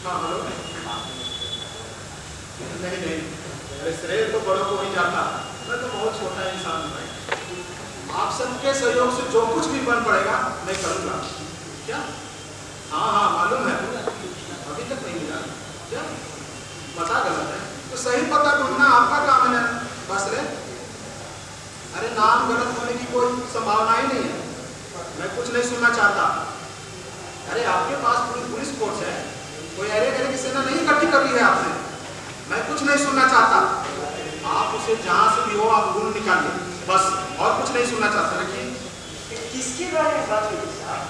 हाँ हेलो। नहीं नहीं, अरे श्रेय तो बड़ों को ही जाता, मैं तो बहुत छोटा इंसान हूँ भाई। आप सबके सहयोग से जो कुछ भी बन पड़ेगा मैं करूँगा। क्या? हाँ हाँ मालूम है, अभी तक नहीं मिला क्या? पता गलत है तो सही पता ढूंढना आपका काम है ना बस रे। अरे नाम गलत होने की कोई संभावना ही नहीं है। मैं कुछ नहीं सुनना चाहता। अरे आपके पास पूरी पुलिस फोर्स है, कोई अरे गरे की सेना नहीं इकट्ठी कर ली है आपने। मैं कुछ नहीं सुनना चाहता। आप उसे जहाँ से भी हो आप ढूंढ निकालिए बस, और कुछ नहीं सुनना चाहता। रखिए। किसके बारे में बात हुई साहब?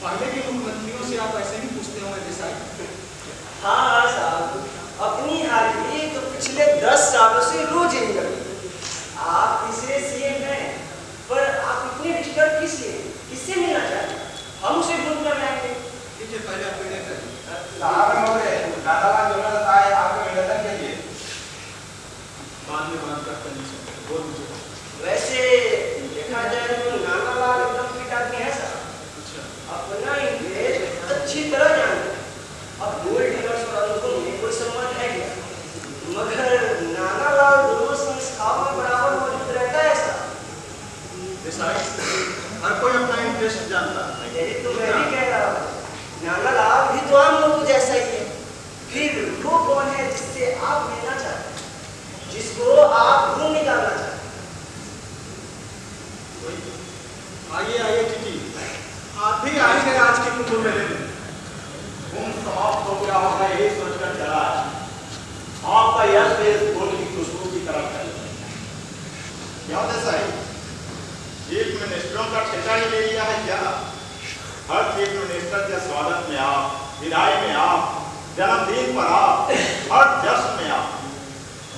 पहले के मुख्यमंत्रियों से आप ऐसे ही पूछते होंगे देसाई। हाँ साहब, अपनी हाजिरी तो पिछले 10 सालों से रोज ही लगी। आप तीसरे सीएम हैं, पर आप इतने डिस्टर्ब किस लिए? किससे मिलना चाहते हैं? हम उसे ढूंढ कर लाएंगे। ठीक है, पहले आप पीड़े करें। साहब महोदय, नानालाल जरूरत आए आपके निवेदन के लिए। बाद में बात करते हैं, बोल दीजिए। वैसे देखा जाए तो नानालाल एकदम फिट आदमी है साहब। अच्छा। अपना इंग्लिश अच्छी तरह जानते हैं। अब गोल्ड डीलर्स और अनुभव में कोई संबंध है क्या? मगर नानालाल दोनों संस्थाओं में बराबर मौजूद रहता है साहब। देसाई, हर कोई अपना इंटरेस्ट जानता है। यही तो मैं भी कह रहा हूँ। नानालाल भी तो आम लोगों जैसा ही है। फिर वो कौन है जिससे आप मिलना चाहते हैं, जिसको आप ढूंढ निकालना चाहते हैं? आइए आइए टीटी, आप भी आएंगे आज के कुंभ मेले में। कुंभ समाप्त हो गया होगा यही सोचकर चला है। आपका यश देश फूल की खुशबू की तरफ है। क्या देसाई, चीफ मिनिस्टरों का ठेका ही ले लिया है क्या? हर चीफ मिनिस्टर के स्वागत में आप, विदाई में आप, जन्मदिन पर आप, हर जश्न में आप,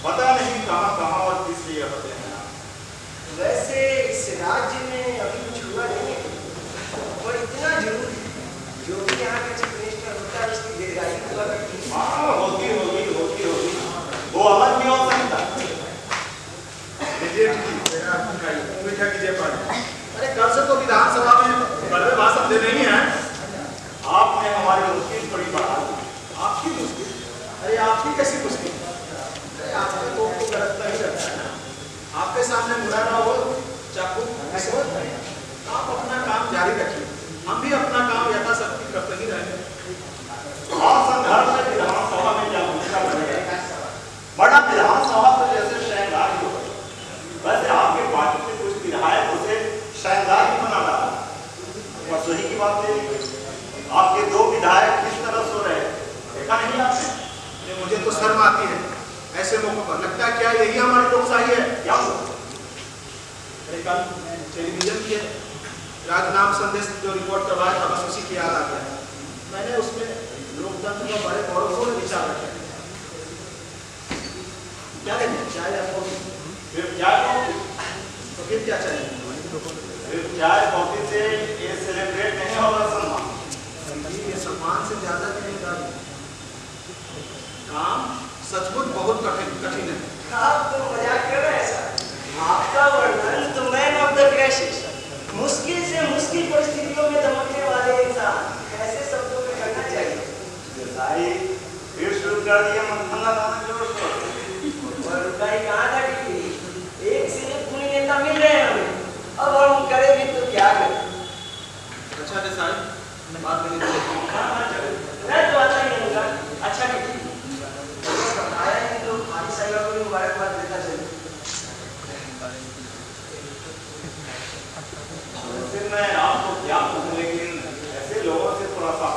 पता नहीं कहां कहां और किस लिए होते हैं आप। वैसे इस राज्य में अभी कुछ हुआ नहीं है, और इतना जरूर है जो भी यहाँ का चीफ मिनिस्टर होता है उसकी दीर्घायु हुआ करती है। हाँ, होती होगी वो अमर क्यों हो सकता? मीठा कीजिए पानी। अरे कल से तो विधानसभा में बड़े भाषण देने ही हैं। आपने हमारी मुश्किल थोड़ी बढ़ा दी। आपकी मुश्किल? अरे आपकी कैसी मुश्किल? अरे आपके लोग को गलत ही रहता है ना। आपके सामने मुरादा हो चाकू रिश्वत है। आप अपना काम जारी रखिए, हम भी अपना काम यथाशक्ति करते ही रहेंगे। और संघर्ष में विधानसभा में जागरूकता बढ़ेगा। बड़ा विधानसभा तो जैसे शहनदार ही होगा। वैसे आपके पार्टी के कुछ विधायक उसे शहनदार ही बना डाला। परसों ही की बात है, आपके 2 विधायक किस तरह सो रहे हैं, देखा नहीं आपने? मुझे तो शर्म आती है ऐसे मौकों पर। लगता है क्या यही हमारी लोकशाही है? क्या हुआ? कल टेलीविजन के राजनाम संदेश जो रिपोर्ट करवाया था, बस उसी की याद आ गया। मैंने उसमें लोकतंत्र का बड़े गौरवपूर्ण विचार रखे। क्या लेंगे, चाय या कॉफी? फिर चाय कॉफी? तो फिर क्या चाहिए? फिर चाय कॉफी से ये सेलिब्रेट नहीं होगा सम्मान। ये सम्मान से ज्यादा जिम्मेदारी। काम सचमुच बहुत कठिन है। आप तो मजाक कर रहे हैं सर। आपका वर्णन तो मैन ऑफ द क्राइसिस, मुश्किल से मुश्किल परिस्थितियों में दमकने वाले इंसान ऐसे शब्दों में करना चाहिए। देसाई, फिर शुरू कर दिया मंथन लगाना जोर शोर से। और रुकाई कहाँ था टीटी? एक से एक गुणी नेता मिल रहे हैं हमें, अब हम करें भी तो क्या करें? अच्छा देसाई, बात नहीं हाँ चलो, मैं तो आता ही रहूँगा। अच्छा टीटी, आया है तो हमारी साइड को मुबारकबाद देता चलिए। फिर मैं आपको क्या कहूँ, लेकिन ऐसे लोगों से थोड़ा सा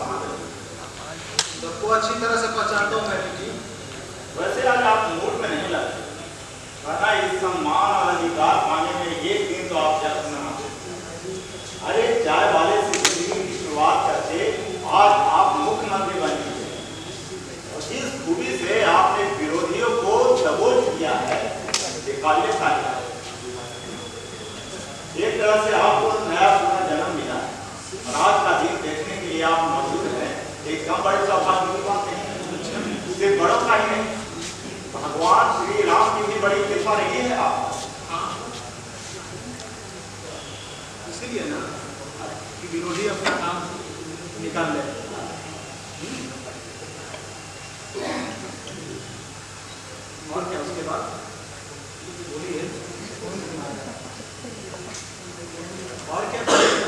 सबको अच्छी तरह से पहचानता हूँ मैं टीटी। वैसे आज आप मूड में नहीं लगते, वरना इस सम्मान और अधिकार पाने में एक दिन तो आप जश्न मनाते। अरे चाय वाले से जिंदगी की शुरुआत करके आज आप मुख्यमंत्री बन चुके हैं, और जिस खूबी से आपने विरोधियों को दबोच दिया है, ये काबिल तारीफ है। एक तरह से आपको नया पूरा जन्म मिला है, और आज का दिन देखने के लिए आप मौजूद हैं। एकदम बड़ी सौभाग्य की बात नहीं है, सिर्फ बड़ों का ही नहीं, भगवान श्री राम की भी बड़ी कृपा रही है आप। इसीलिए ना कि विरोधी अपना काम निकाल ले। और क्या उसके बाद बोलिए, और क्या बताइए।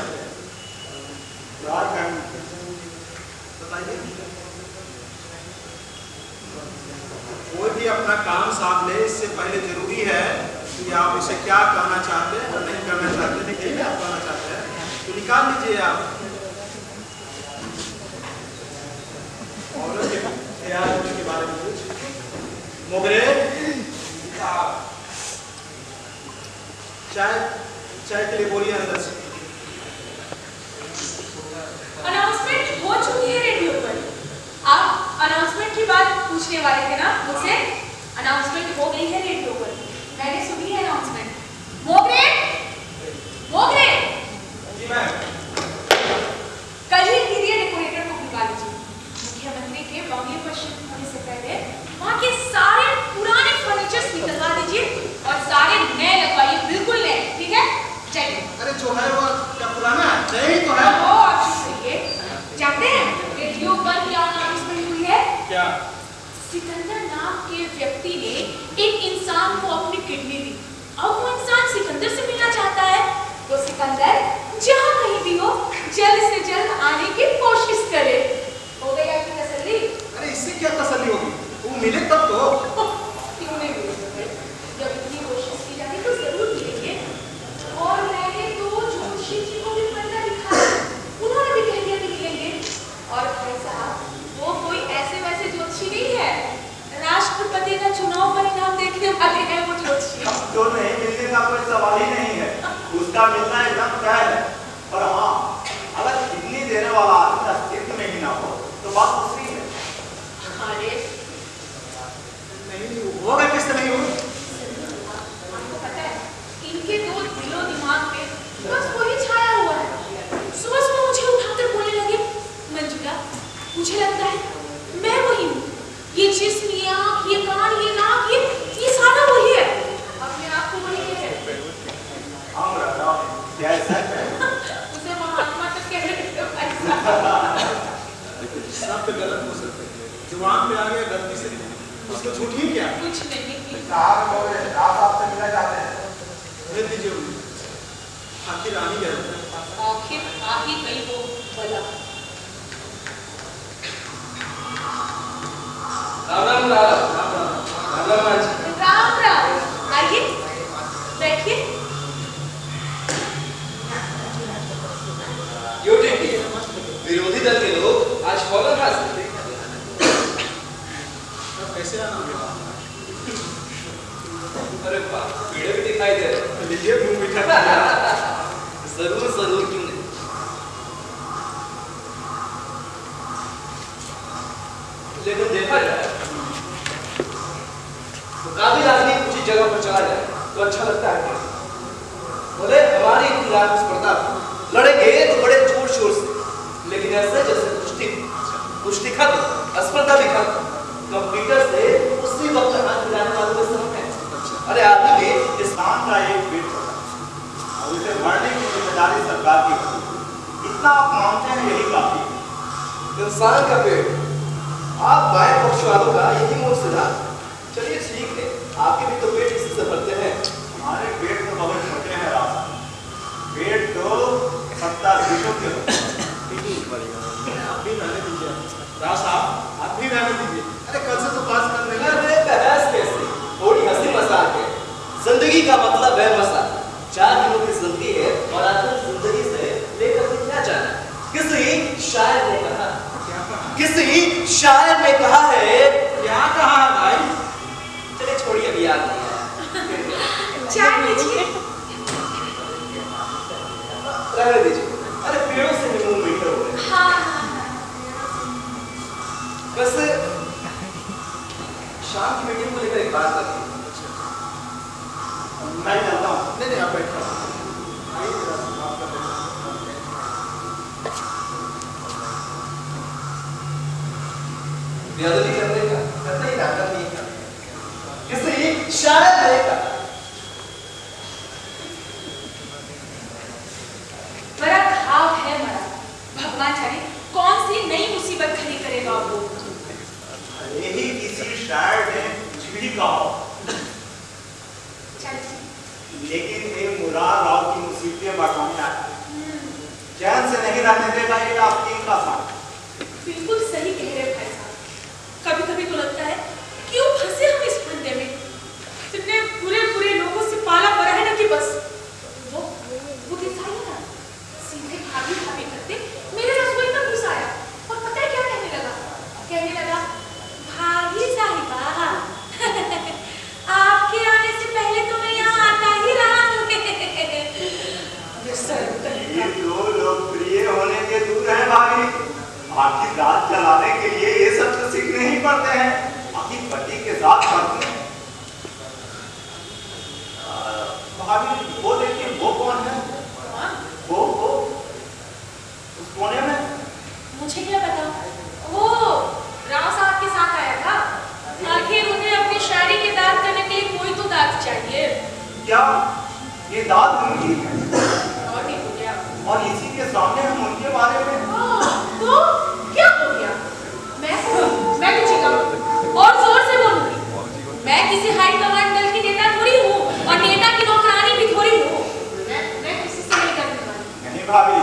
कोई भी अपना काम साथ ले, इससे पहले जरूरी है कि आप इसे क्या कहना चाहते हैं और नहीं करना चाहते हैं। देखिए आप कहना चाहते हैं तो निकाल लीजिए आप। औरत के बारे में कुछ मोगरे चाय के लिए बोलिए अंदर से। अनाउंसमेंट हो चुकी है रेडियो पर। आप अनाउंसमेंट की बात पूछने वाले थे ना मुझसे। अनाउंसमेंट हो गई है रेडियो पर, मैंने सुनी है अनाउंसमेंट। मोगरे मोगरे जी मैम। कल ही इंटीरियर डेकोरेटर को बुला लीजिए। मुख्यमंत्री के बंगले पर शिफ्ट होने से पहले वहाँ के सारे पुराने फर्नीचर्स निकलवा दीजिए और सारे नए लगवाइए, बिल्कुल नए, ठीक है? चलिए। अरे जो है वो क्या पुराना है? नहीं तो है वो आप सुनिए। जानते हैं रेडियो पर क्या अनाउंसमेंट हुई है? क्या? सिकंदर नाम के व्यक्ति ने एक इंसान को अपनी किडनी दी। अब वो इंसान सिकंदर से मिलना चाहता है, तो सिकंदर जहाँ कहीं भी हो जल्द से जल्द आने की कोशिश करे। हो गई आपकी तसल्ली? अरे इससे क्या तसल्ली होगी? वो मिले तब तो। क्यों नहीं मिलेंगे? जब इतनी कोशिश की जाती तो जरूर मिलेंगे। और मैंने तो जोशी जी को भी पता दिखाया, उन्होंने भी कह दिया कि मिलेंगे। और भाई साहब वो कोई ऐसे वैसे जोशी नहीं है, राष्ट्रपति का चुनाव परिणाम देखने वाले हैं वो जोशी। अब तो नहीं मिलने का कोई सवाल ही नहीं है, उसका मिलना एकदम तय है। और हाँ, अगर किडनी देने वाला आदमी अस्तित्व में ही ना हो तो बात दूसरी है। अरे नहीं होगा, किससे नहीं होगा? आपको पता है इनके दो दिलो दिमाग पे बस वही छाया हुआ है। सुबह सुबह मुझे उठाकर बोलने लगे, मंजुला मुझे लगता है मैं वही हूँ। ये जिस्म, ये आँख, ये कान, ये नाक, ये सारा वही है। अपने आप को वही कहते हैं। उसे महात्मा तक कह रहे थे भाई साहब। सब पे गलत हो सकते हैं, जुबान पे आ गया गलती से, उसको झूठ ही क्या? कुछ नहीं की। साहब आपसे मिलना चाहते हैं। भेज दीजिए उन्हें, आखिर आ ही गया। आखिर आ ही गई वो बला। राम राम राम राम, आइए बैठिए। विरोधी दल के लोग आज फौरन हाजिर थे। कैसे आना होगा? अरे वाह, पेड़े भी दिखाई दे रहे। लीजिए मुंह मीठा। जरूर जरूर, क्यों नहीं। लेकिन देखा जाए तो काफी आदमी उसी जगह पर चला जाए तो अच्छा लगता है। बोले हमारी इख्तिलाफ स्पर्धा लड़ेंगे तो बड़े जोर शोर से, लेकिन ऐसे जैसे कुश्ती खत्म, स्पर्धा भी खत्म, कंप्यूटर से उसी वक्त हाथ मिलाने वालों में सब है। अरे आदमी किसान का एक पेट होता है और उसे भरने की जिम्मेदारी सरकार की होती है। इतना आप मानते हैं यही काफी है। इंसान का पेट, आप बाएं पक्ष वालों का यही मोल सिद्धा। चलिए ठीक है, आपके भी तो पेट इसी से भरते हैं। हमारे पेट तो बहुत छोटे हैं राज। पेट तो 70 के होते हैं। आप भी रहने दीजिए राज साहब, आप भी रहने दीजिए। अरे कल से तो पास कर देंगे। अरे बहस कैसे, थोड़ी हंसी मजाक है। जिंदगी का मतलब है मजाक। 4 दिनों की जिंदगी है और आखिर जिंदगी से लेकर के क्या जाना। किसी शायर ने कहा है, क्या कहा है भाई? चलिए छोड़िए, अभी याद नहीं आया। चाय लीजिए। रहने दीजिए। अरे पेड़ों से भी मुंह मीठे हो गए। हाँ। वैसे शाम की मीटिंग को लेकर एक बात करनी है। मैं चलता हूँ। नहीं आप बैठो। आइए जरा बात कर लेते हैं। बेअदबी करने का कतई नाटक नहीं था। किसी शायर ने कहा, बड़ा घाव है मरा, भगवान जाने कौन सी नई मुसीबत खड़ी करेगा वो। यही किसी शायर ने कुछ भी कहा भड़काने आया। चैन से नहीं रहने देगा ये आस्तीन का साथ। बिल्कुल सही कह रहे भाई साहब। कभी कभी तो लगता है क्यों फंसे हम इस फंदे में। इतने बुरे बुरे लोगों से पाला पड़ा है ना कि बस वो दिखाई ना सीधे भाभी भाभी करते मेरे रसोई में घुस आया और पता है क्या कहने लगा भाभी साहिबा आपके आने से पहले तो मैं यहाँ आता ही रहा हूँ। ये तो लोकप्रिय होने के दूर है भाभी। आखिर रात चलाने के लिए ये सब तो सीखने ही पड़ते हैं। आखिर पति के साथ पड़ते हैं। भाभी वो देखिए वो कौन है? वो उस कोने में। मुझे क्या पता। वो राव साहब के साथ आया था। आखिर उन्हें अपनी शायरी के दाद करने के लिए कोई तो दाद चाहिए। क्या ये दाद उनकी है? और नहीं तो क्या। और इसी के सामने हम उनके बारे में। तो क्या हो गया? मैं कुछ कहूँ और जोर से बोलूंगी। मैं किसी हाई कमांड दल की नेता थोड़ी हूँ और नेता की नौकरानी भी थोड़ी हूँ। मैं किसी से नहीं करने वाली। नहीं भाभी,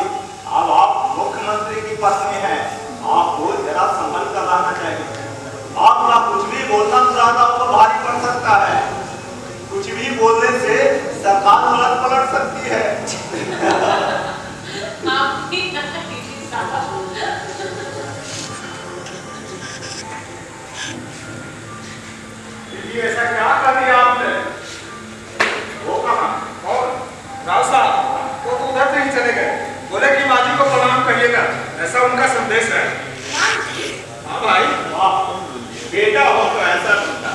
अब आप मुख्यमंत्री की पत्नी हैं। आपको जरा संभल कर रहना चाहिए। आपका कुछ भी बोलना सुनाना को भारी पड़ सकता है। कुछ भी बोलने से सरकार उलट पलट सकती है। आप भी ऐसा क्या कर दिया आपने? वो कहाँ? और राव साहब वो तो उधर से ही चले गए। बोले कि माँ जी को प्रणाम करिएगा, ऐसा उनका संदेश है। हाँ भाई। वाह, बेटा हो तो ऐसा बनता।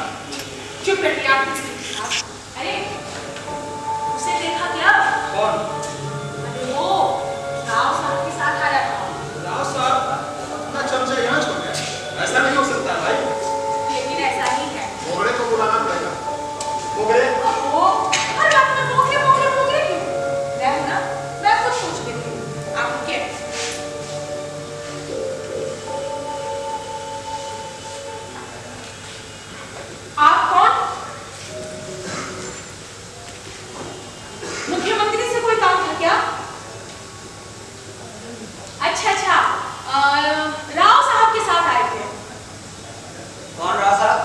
चुप रहिए आप। अरे उसे देखा क्या? कौन? अरे वो राव साहब के साथ आया था। राव साहब अपना चमचा यहाँ छोड़ गया। ऐसा नहीं हो सकता भाई। लेकिन ऐसा ही है। मोगरे को बुलाना पड़ेगा। मोगरे? वो हर बात में मोगरे क्यों? मैं हूं ना, मैं खुद पूछ लेती हूँ। आप क्या? आप कौन? मुख्यमंत्री से कोई काम था क्या? अच्छा राव साहब के साथ आए थे। कौन राव साहब?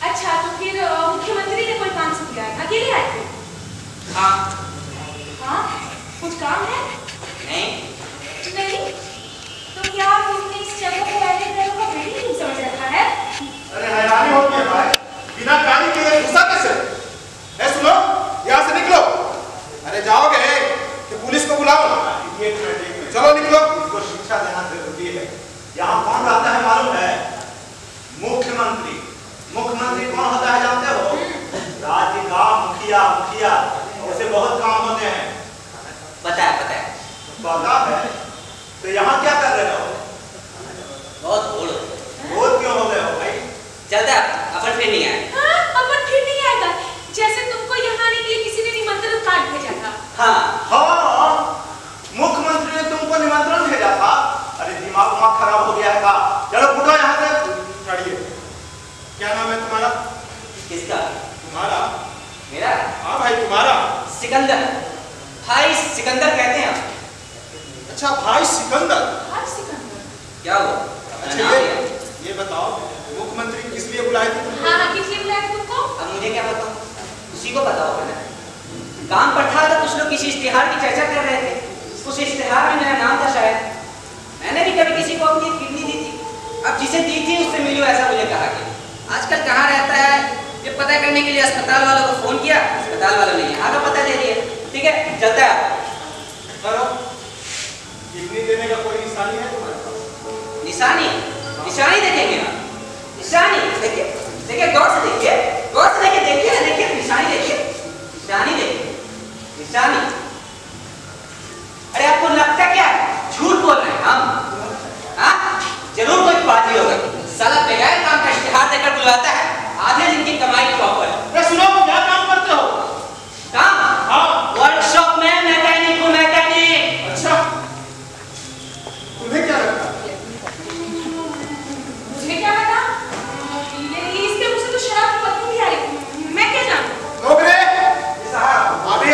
अच्छा तो फिर मुख्यमंत्री ने कोई काम से बुलाया था, अकेले आए थे? हाँ। हाँ कुछ काम है? नहीं। तो क्या तुमने इस जगह को पहले ग्रहों का बेटी नहीं समझ रखा है? अरे हैरानी होती है भाई, बिना गाड़ी के घुसा कैसे? ए सुनो, यहाँ से निकलो। अरे जाओगे कि पुलिस को बुलाओ? एक मिनट चलो निकलो। इसको शिक्षा देना जरूरी है। यहाँ कौन रहता है मालूम है? मुख्यमंत्री। मुख्यमंत्री कौन होता है जानते हो? राज्य का मुखिया। उसे बहुत काम होते हैं। पता है। पता है? तो यहाँ क्या कर रहे हो? बहुत बोल क्यों हो गए हो भाई? चलता अपन फिर नहीं आए। हाँ, अपन फिर नहीं आएगा। जैसे तुमको यहाँ आने के लिए किसी ने निमंत्रण कार्ड भेजा था। हाँ, मुख्यमंत्री ने तुमको निमंत्रण भेजा था। अरे दिमाग खराब हो गया है का? चलो फुटो यहाँ से। चढ़िए। क्या नाम है तुम्हारा? किसका? तुम्हारा? मेरा? हाँ भाई तुम्हारा। सिकंदर। भाई सिकंदर कहते हैं। अच्छा भाई सिकंदर। भाई सिकंदर। क्या हुआ? अच्छा ये बताओ मुख्यमंत्री किस लिए बुलाए थे तुमको? हाँ किस लिए बुलाया तुमको? अब मुझे क्या पता? उसी को पता होगा ना। काम पर था तो कुछ लोग किसी इश्तिहार की चर्चा कर रहे थे। उस इश्तिहार में मेरा नाम था शायद। मैंने भी कभी किसी को अपनी किडनी दी थी। अब जिसे दी थी उससे मिलो ऐसा मुझे कहा गया। आजकल कहाँ रहता है ये पता करने के लिए अस्पताल वालों को फोन किया, अस्पताल वालों ने यहाँ का पता दे दिया। ठीक है चलता है। करो। किडनी देने का कोई निशानी है तुम्हारे पास? निशानी देखेंगे ना। निशानी देखिए गौर से देखिए निशानी देखिए। अरे आपको लगता क्या है झूठ बोल रहे हैं हम? हाँ जरूर कोई पार्टी होगा। साला बगैर काम का इश्तिहार देकर बुलवाता है। आधे दिन की कमाई प्रॉपर। अरे सुनो क्या काम करते हो? काम? हाँ वर्कशॉप में मैकेनिक हूँ। अच्छा तुम्हें क्या लगता है? मुझे क्या पता? इसके मुझसे तो शराब की बदबू भी आ रही थी। मैं क्या जानूं? मोगरे साहब अभी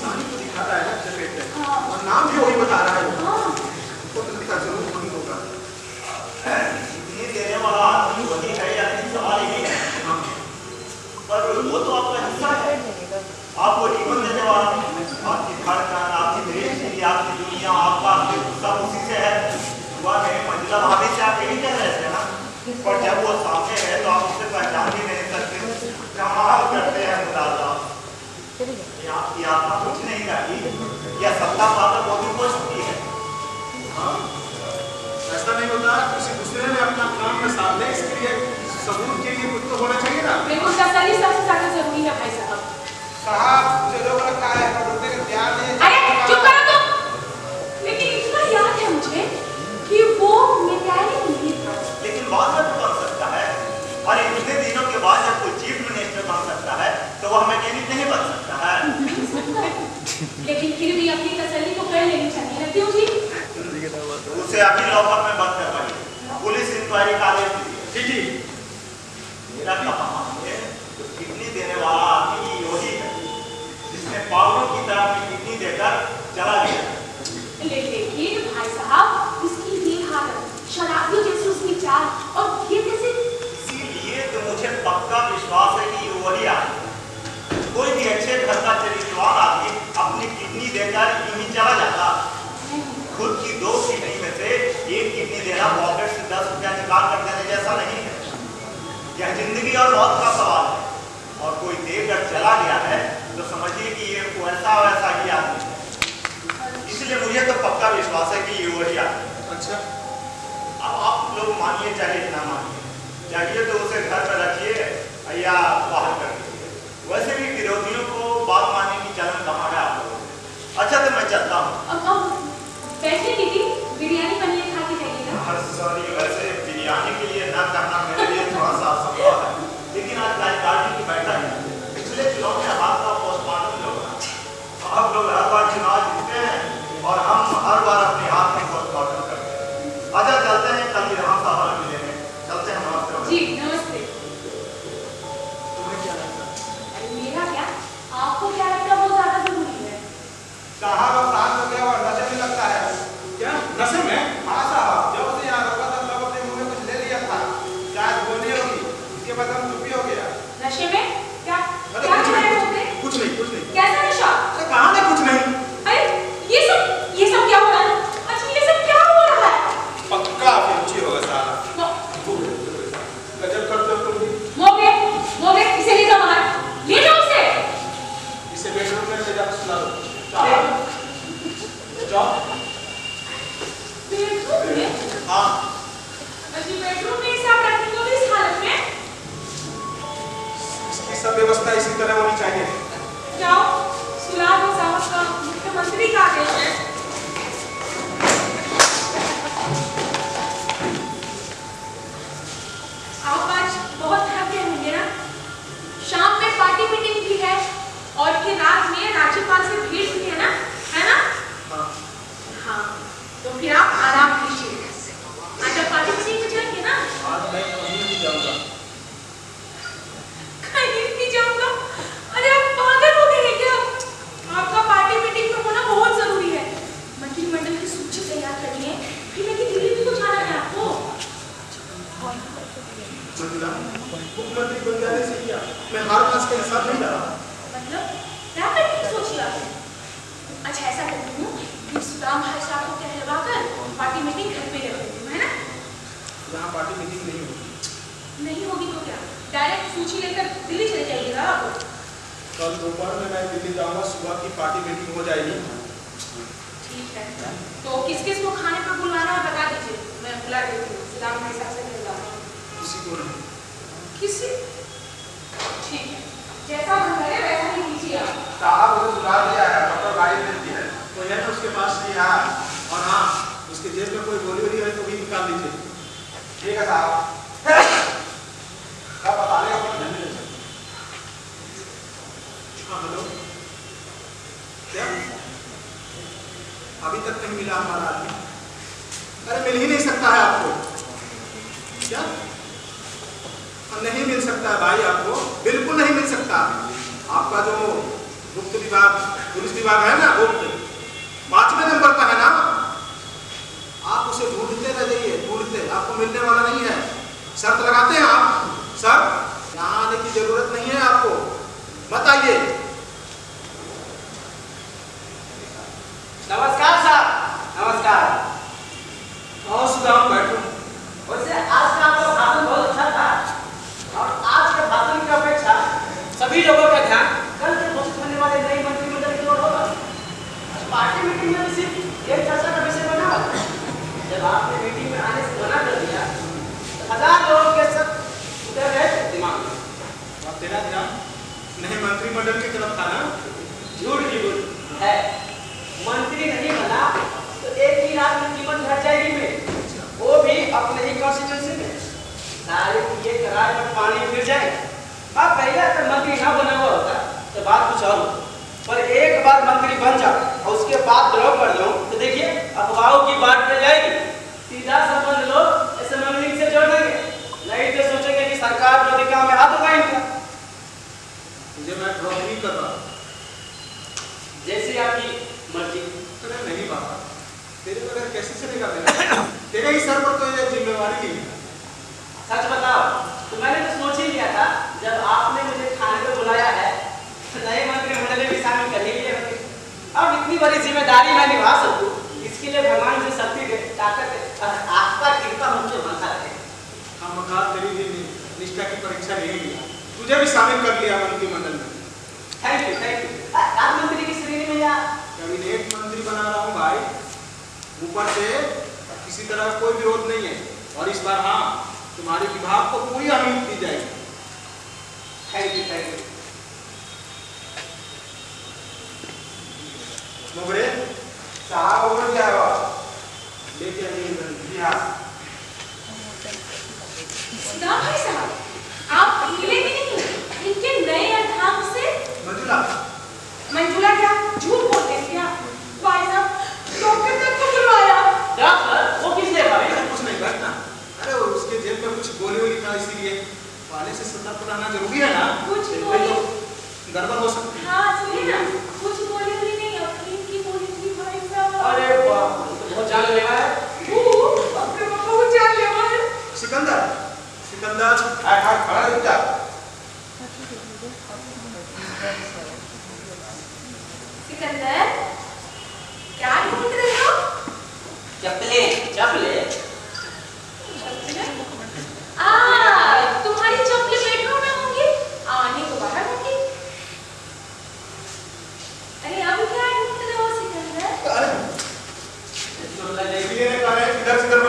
निशानी तो दिखा रहा है ना चपेट में, हाँ। और नाम भी वही बता रहा है वो। हाँ। तो लगता जरूर वही होगा। ये देने वाला आदमी वही है या नहीं, सवाल यही है। हाँ। पर वो तो आपका हिस्सा है, आपको जीवन देने वाला, आपकी धड़कन, आपकी दृष्टि, आपकी दुनिया, आपका सब उसी से है। वह नहीं, मंजिला भाभी से आप यही कह रहे थे ना, पर जब वो सामने है तो आप उसे पहचान भी नहीं सकते। कमाल करते हैं मुरादा, ये आपकी आत्मा कुछ नहीं रही, यह सत्ता पाकर वो भी हो सकती है। हाँ, ऐसा नहीं होता, किसी दूसरे ने अपना काम में साथ ले, इसके लिए सबूत के लिए कुछ तो होना चाहिए ना। बिल्कुल तसल्ली सबसे ज्यादा जरूरी है भाई साहब। साहब मुझे लोग रखा है पर रुपए का ध्यान नहीं है। अरे चुप करो तुम। लेकिन इतना याद है मुझे कि वो मैकेनिक नहीं था। लेकिन बाद में तो बन सकता है, और इतने दिनों के बाद जब कोई चीफ मिनिस्टर बन सकता है तो वह मैकेनिक नहीं बन सकता है। लेकिन फिर भी अपनी तसल्ली तो कर लेनी चाहिए ना, क्यों जी? उसे अभी लॉकअप में बंद करवाइए, पुलिस इंक्वायरी का आदेश दीजिए। जी। मेरा कहा है तो किडनी देने वाला आदमी वही है जिसने पागलों की तरह अपनी किडनी देकर चला गया। लेकिन भाई साहब इसकी ये हालत, शराबियों जैसी उसकी चाल, और ये कैसे? इसीलिए तो मुझे पक्का विश्वास है कि ये वही आदमी, कोई भी अच्छे घर का चरित्रवान आदमी अपनी किडनी देकर यूं ही चला जाता। खुद की 2 किडनी में से 1 किडनी देना पॉकेट से 10 रुपया निकाल कर देने जैसा नहीं है। यह जिंदगी और मौत का सवाल है, और कोई देकर चला गया है तो समझिए कि ये वैसा वैसा ही आदमी है। इसलिए मुझे तो पक्का विश्वास है कि ये वही आदमी है। अच्छा, अब आप लोग मानिए चाहे ना मानिए, चाहिए तो उसे घर में रखिए या बाहर कर दीजिए। वैसे भी विरोधियों को बात मानने की चलन कहाँ है आप लोगों को। अच्छा तो मैं चलता हूँ। अब बैठे दीदी, बिरयानी बनी है, खा के जाइएगा। सॉरी, वैसे बिरयानी के लिए ना करना मेरे लिए थोड़ा सा असंभव है, लेकिन आज कार्यकारिणी की बैठक है, पिछले चुनाव में आपका पोस्टमार्टम होगा। आप लोग हर बार चुनाव जीतते हैं और हम हर बार अपने हाथ में पोस्टमार्टम करते हैं। अच्छा चलते हैं, कल विधानसभा में मिलेंगे। चलते हैं, नमस्ते। जी नमस्ते। तुम्हें क्या लगता है? अरे मेरा क्या, आपको क्या लगता है वो ज्यादा जरूरी है। साहब अब रात हो गया और नशे में लगता है। क्या नशे में? हाँ साहब, जब से यहाँ रुका था तब अपने मुंह में कुछ ले लिया था, शायद बोली होगी, इसके बाद हम चुप ही हो गया। नशे में क्या अरे क्या कुछ कर रहे नहीं, होते? कुछ नहीं, कुछ नहीं। कैसा नशा? अरे कहाँ ना कुछ नहीं। अरे ये सब क्या हो रहा है? अच्छा ये सब क्या हो रहा है? पक्का फिर होगा साला। गजब करते हो तुम भी। मोगे इसे ले जाओ बाहर, ले जाओ उसे। इसे बेडरूम में ले जाकर सुला दो। जाओ। बेडरूम में? हाँ। अजी बेडरूम में इसे आप रखेंगे इस हालत में? इसकी सब व्यवस्था इसी तरह होनी चाहिए। जाओ सुला दो साहब का, मुख्यमंत्री का आदेश है। आप आज बहुत थक गए होंगे ना? शाम में पार्टी मीटिंग भी है और फिर रात में राज्यपाल से भेंट भी है ना? हाँ। हाँ, तो फिर आप आराम कीजिए। आज आप पार्टी मीटिंग में जाएंगे ना? आज मैं कहीं नहीं जाऊँगा। कहीं नहीं जाऊंगा? अरे आप पागल हो गए हैं क्या? आपका पार्टी मीटिंग में होना बहुत जरूरी है। मंत्रिमंडल की सूची तैयार करनी है, फिर लेकिन दिल्ली भी तो जाना है आपको। मुख्यमंत्री बन जाने से क्या मैं हार मास के हिसाब नहीं डाला। मतलब क्या करने की सोच रहा है? अच्छा ऐसा करती हूँ कि सुदाम भाई साहब को कहलवा कर पार्टी मीटिंग घर पे रख देती हूँ, है ना? यहाँ पार्टी मीटिंग नहीं होगी। नहीं होगी तो क्या, डायरेक्ट सूची लेकर दिल्ली चले जाइएगा आप। कल दोपहर में मैं दिल्ली जाऊँगा, सुबह की पार्टी मीटिंग हो जाएगी। ठीक है, तो किस किस को खाने पर बुलाना है बता दीजिए, मैं बुला देती हूँ। सुदाम भाई साहब से मिल जाऊँगा। किसी को नहीं। किसी? ठीक है, जैसा मन करे वैसा ही कीजिए आप। साहब उसे सुला दिया है, डॉक्टर गाड़ी मिलती है। तो है ना उसके पास नहीं। हाँ, और हाँ उसके जेब में कोई गोली वोली है तो भी निकाल दीजिए। ठीक है साहब। सब बता देगा कोई नहीं। हाँ हेलो, क्या अभी तक नहीं मिला हमारा आदमी? अरे मिल ही नहीं सकता है आपको क्या? नहीं मिल सकता है भाई, आपको बिल्कुल नहीं मिल सकता। आपका जो गुप्त विभाग पुलिस विभाग है ना, वो 5वें नंबर पर है ना। आप उसे ढूंढते रह जाइए, ढूंढते, आपको मिलने वाला नहीं है। शर्त लगाते हैं आप? सर यहाँ आने की जरूरत नहीं है आपको, मत आइए। नमस्कार साहब, नमस्कार। आओ सुदाम, बैठो। वैसे आज का आपका भाषण बहुत अच्छा था, और आज के भाषण की अपेक्षा सभी लोगों का ध्यान कल के घोषित होने वाले नई मंत्रिमंडल की ओर होगा। पार्टी मीटिंग में सिर्फ एक चर्चा का विषय बना होगा। जब आपने मीटिंग में आने से मना कर दिया तो 1000 लोगों के सब उतर गए दिमाग में। अब तेरा ध्यान नए मंत्रिमंडल की तरफ था ना? झूठ की बुल है, मंत्री नहीं बना तो एक ही रात में कीमत घट जाएगी मेरी, वो भी अपने ही कॉन्स्टिट्यूंसी में। सारे ये करार में पानी फिर जाए। अब पहले अगर मंत्री ना बना हुआ होता तो बात कुछ और होती, पर एक बार मंत्री बन जाओ और उसके बाद ड्रॉप कर दो तो देखिए अफवाहों की बात रह जाएगी। सीधा संबंध लोग ऐसे मंत्री से जोड़ देंगे, नहीं तो सोचेंगे कि सरकार विरोधी काम में हाथ उठाए इनका। मुझे मैं ड्रॉप नहीं कर रहा, जैसी आपकी मर्जी। अरे नहीं बाबा, तेरे बगैर कैसे चलेगा मेरा? तेरे ही सर पर तो ये जिम्मेवारी नहीं है। सच बताओ तो मैंने तो सोच ही लिया था जब आपने मुझे खाने पे बुलाया है तो नए मंत्रिमंडल में भी शामिल कर ही लिए होंगे। अब इतनी बड़ी जिम्मेदारी मैं निभा सकूं, इसके लिए भगवान से शक्ति दे, ताकत दे, आपका कृपा मुझे बंधा रहे। हम मकान तेरी भी निष्ठा की परीक्षा नहीं लिया, तुझे भी शामिल कर लिया मंत्रिमंडल में। Thank you, thank you. राज्य मंत्री की श्रेणी में या कैबिनेट मंत्री बना रहा हूँ भाई, ऊपर से किसी तरह का कोई विरोध नहीं है। और इस बार हाँ, तुम्हारे विभाग को पूरी अहमियत दी जाएगी। Thank you, thank you. मोगरे साहब हो गया है लेके आइए। जी हाँ। सुदाम भाई साहब, आप मिले भी नहीं इनके नए अध्याप से। मंजुला, मंजुला क्या झूठ बोलते हैं क्या? भाई साहब डॉक्टर तक को बुलवाया। डॉक्टर वो किस लिए भाई? कुछ नहीं घटना। अरे वो उसके जेब में कुछ गोली वोली था, इसीलिए पहले से सतर्क रहना जरूरी है ना। कुछ नहीं तो गड़बड़ हो सकती है। हाँ सुनिए ना, कुछ गोली वोली नहीं, अफीम की गोली थी भाई साहब। अरे बाप रे, तो बहुत जानलेवा है। बाप रे बाप, बहुत जानलेवा है। सिकंदर, सिकंदर खड़ा चुपचाप। सिकंदर, क्या ढूंढ रहे हो? चपले, चपले। तुम्हारी चप्पलें बेडरूम में होंगी, आने तो बाहर होंगी। अरे अब क्या ढूंढ रहे हो सिकंदर? अरे देखिए ने कहा है इधर से इधर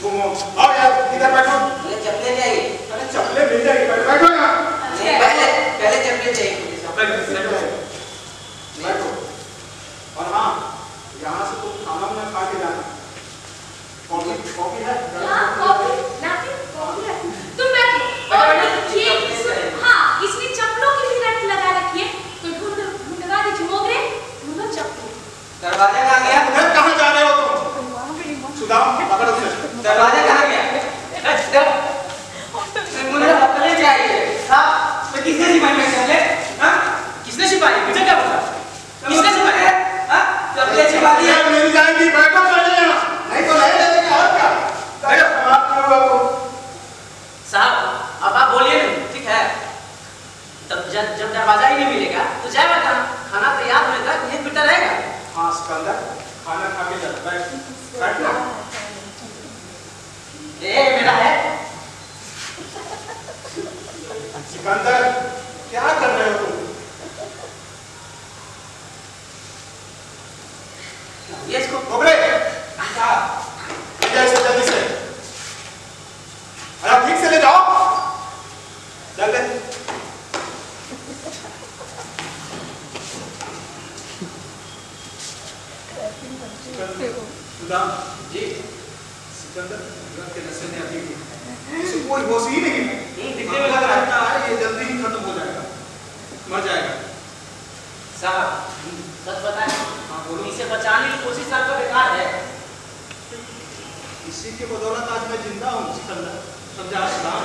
घूमो। आओ यार इधर बैठो। मुझे चप्पलें चाहिए। अरे चप्पलें मिल जाएगी, बैठो यार। नहीं, पहले चप्पलें चाहिए। बैठो। और हाँ, यहाँ से तुम खाना वाना खा के जाना। कॉफी है? हाँ कॉफी लाती हूँ, कॉफी लाती हूँ। तुम बैठो और ये हाँ इसमें चप्पलों की भी रट लगा रखी है, तो ढूंढवा दीजिए। मोगरे ढूंढो चप्पल। दरवाजा कहाँ गया? उधर कहाँ जा रहे हो तुम? सुदाम पकड़ उसे। दरवाजा कहाँ गया? मुझे चप्पलें चाहिए। हाँ, तो किसने सिपाही में चले? हाँ, किसने सिपाही? मुझे क्या पता? किसने सिपाही? हाँ, चप्पलें छिपा दी है। मिल जाएगी, बैठो पहले यहाँ। नहीं तो नहीं लगेगा और क्या? बैठो, समाप्त करो बाबू। साहब, अब आप बोलिए नहीं, ठीक है? तब जब दरवाजा ही नहीं मिलेगा तो जाए बता, खाना तैयार होने तक यहीं बिता रहेगा। हाँ सिकंदर, खाना खा के जा, बैठ ना। मेरा है। सिकंदर, क्या कर रहे हो तुम? ये इसको मोगरे, जल्दी से। अरे ठीक से ले जाओ। जल्दी। सुदाम जी, सिकंदर के नशे में अभी इसे कोई होश ही नहीं है। दिखने में लग रहा है ये जल्दी ही खत्म हो जाएगा, मर जाएगा। साहब, सच बताएं, हाँ बोलो। इसे बचाने की कोशिश आपका बेकार है। इसी के बदौलत आज मैं जिंदा हूँ सिकंदर, समझा सुदाम।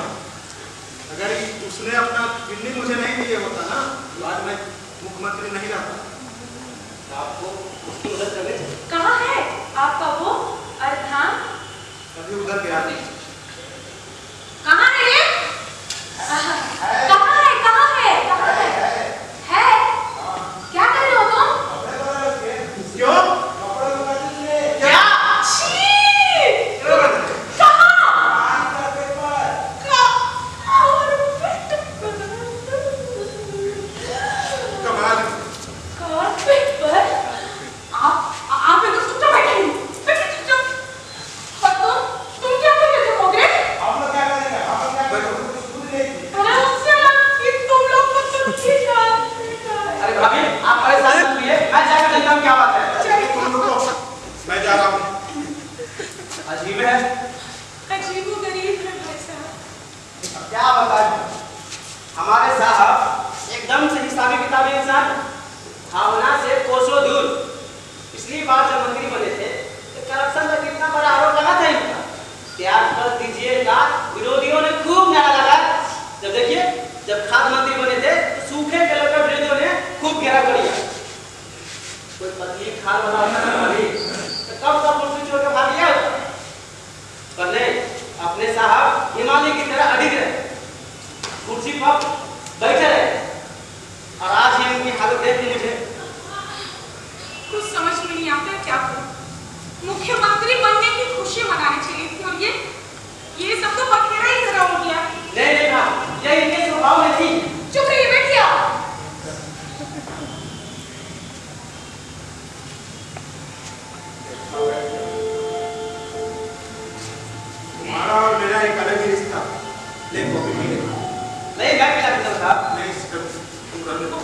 अगर उसने अपना किडनी मुझे नहीं दिए होता ना तो आज मैं मुख्यमंत्री नहीं रहता। आपको उसकी मदद करनी चाहिए। कहाँ है आपका वो अर्थान? अभी उधर गया थी। कहाँ है ये? कहाँ है? कहाँ है? कहाँ है? है? क्या कर रहे हो तुम? क्यों? क्या? छी! कहाँ? कमाल। कारपेट पर? आप एकदम चुपचाप बैठे हैं। बैठे चुपचाप। और तुम क्या कर रहे थे मोगे? अरे उससे कि तुम लोग तो ठीक है। अरे भाभी, आप परेशान मत होइए, मैं जाकर देखता हूँ क्या बात है। चलिए तुम रुको, मैं जा रहा हूँ। अजीब है। अजीबोगरीब है भाई साहब। क्या बताएं? हमारे साहब एकदम से हिसाबी किताबी इंसान है। भावना से कोसों दूर। पिछली बार जब मंत्री बने थे तो करप्शन का कितना बड़ा आरोप लगा था इनका। त्याग कर दीजिएगा, विरोधियों ने खूब नारा लगाया। जब देखिए, जब खाद्य मंत्री बने थे तो सूखे के लड़का विरोधियों ने खूब घेरा कर दिया। कोई पतली खाल बना होता ना भाभी, तो कब तक कुर्सी छोड़ के भाग गया होता। पर नहीं, अपने साहब हिमालय की तरह अडिग रहे, कुर्सी पर बैठे रहे। और आज ही उनकी हालत देख ली मुझे। कुछ समझ में नहीं आता क्या करूं। मुख्यमंत्री बनने की खुशी मनानी चाहिए थी और ये सब तो बखेड़ा ही जरा हो गया। नहीं नहीं भाई, ये इनके स्वभाव में थी। चुप रहिए, बैठिए आप। तुम्हारा और मेरा एक अलग ही रिश्ता। ले कॉफी पी ले। नहीं, मैं पिला देता हूँ साहब। नहीं, तुम कर लो।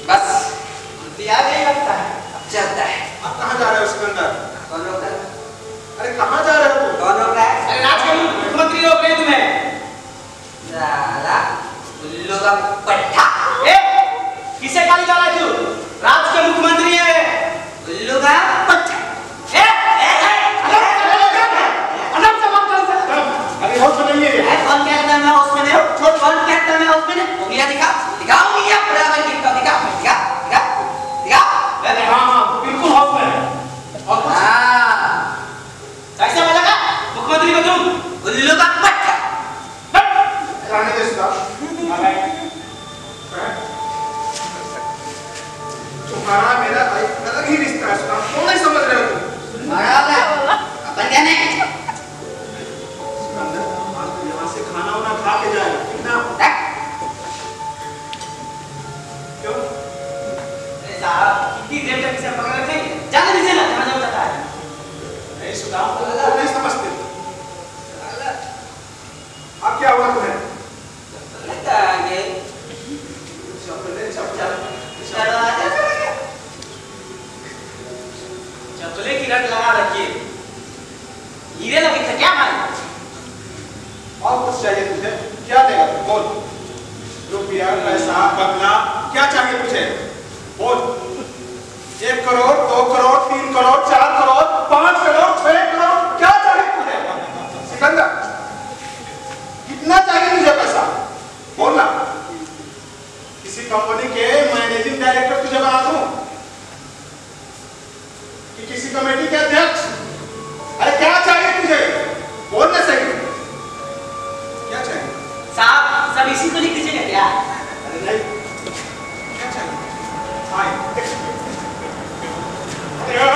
बस दिया नहीं लगता है, अब चलता है। अब कहाँ जा रहे हो सिकंदर? कौन रोक रहा है? अरे कहाँ जा रहे हो तुम? कौन रोक रहा है? अरे राज के मुख्यमंत्री रोक रहे हैं तुम्हें। साला उल्लू का पट्टा। ए, किसे गाली जा रहा है तू? राज के मुख्यमंत्री है उल्लू का पट्टा। अरे होश में नहीं है। कौन कहता है मैं उसमें नहीं हूँ? कौन कहता है मैं उसमें नहीं? उंगलियां दिखा, दिखाओ उंगलियां, बराबर दिखा, दिखा, दिखा, दिखा, दिखा। हाँ, बिल्कुल होश में है। और कुछ? कैसा लगा मुख्यमंत्री को तुम? उल्लू का पट्टा। रहने दे इसका। तुम्हारा मेरा एक अलग ही रिश्ता है, सुना? क्यों नहीं समझ रहे हो तुम? अपन क्या नहीं? सिकंदर, आज तो यहाँ से खाना वाना खा के जाएगा, कितना? क्यों? अरे साहब, कितनी देर तक इसे पकड़ रखेंगे? जाने दीजिए ना, जहाँ जाना चाहता है। नहीं सुदाम, तुम नहीं समझते। अब क्या हुआ तुम्हें? लगता है चपले चपले की रट लगा रखिए। हीरे लगे थे क्या भाई? और कुछ चाहिए तुझे? क्या देगा तू? बोल। रुपया, पैसा, बदला, क्या चाहिए तुझे? बोल। 1 करोड़, 2 करोड़, 3 करोड़, 4 करोड़, 5 करोड़, 6 करोड़, क्या चाहिए तुझे? सिकंदर, कितना चाहिए तुझे पैसा? बोल ना। किसी कंपनी के मैनेजिंग डायरेक्टर तुझे बना दूं? कि किसी कमेटी के अध्यक्ष? अरे क्या चाहिए तुझे? बोल ना सही। क्या चाहिए? साहब, सब इसी को लिख दीजिएगा क्या? अरे नहीं, क्या चाहिए? आए। क्या?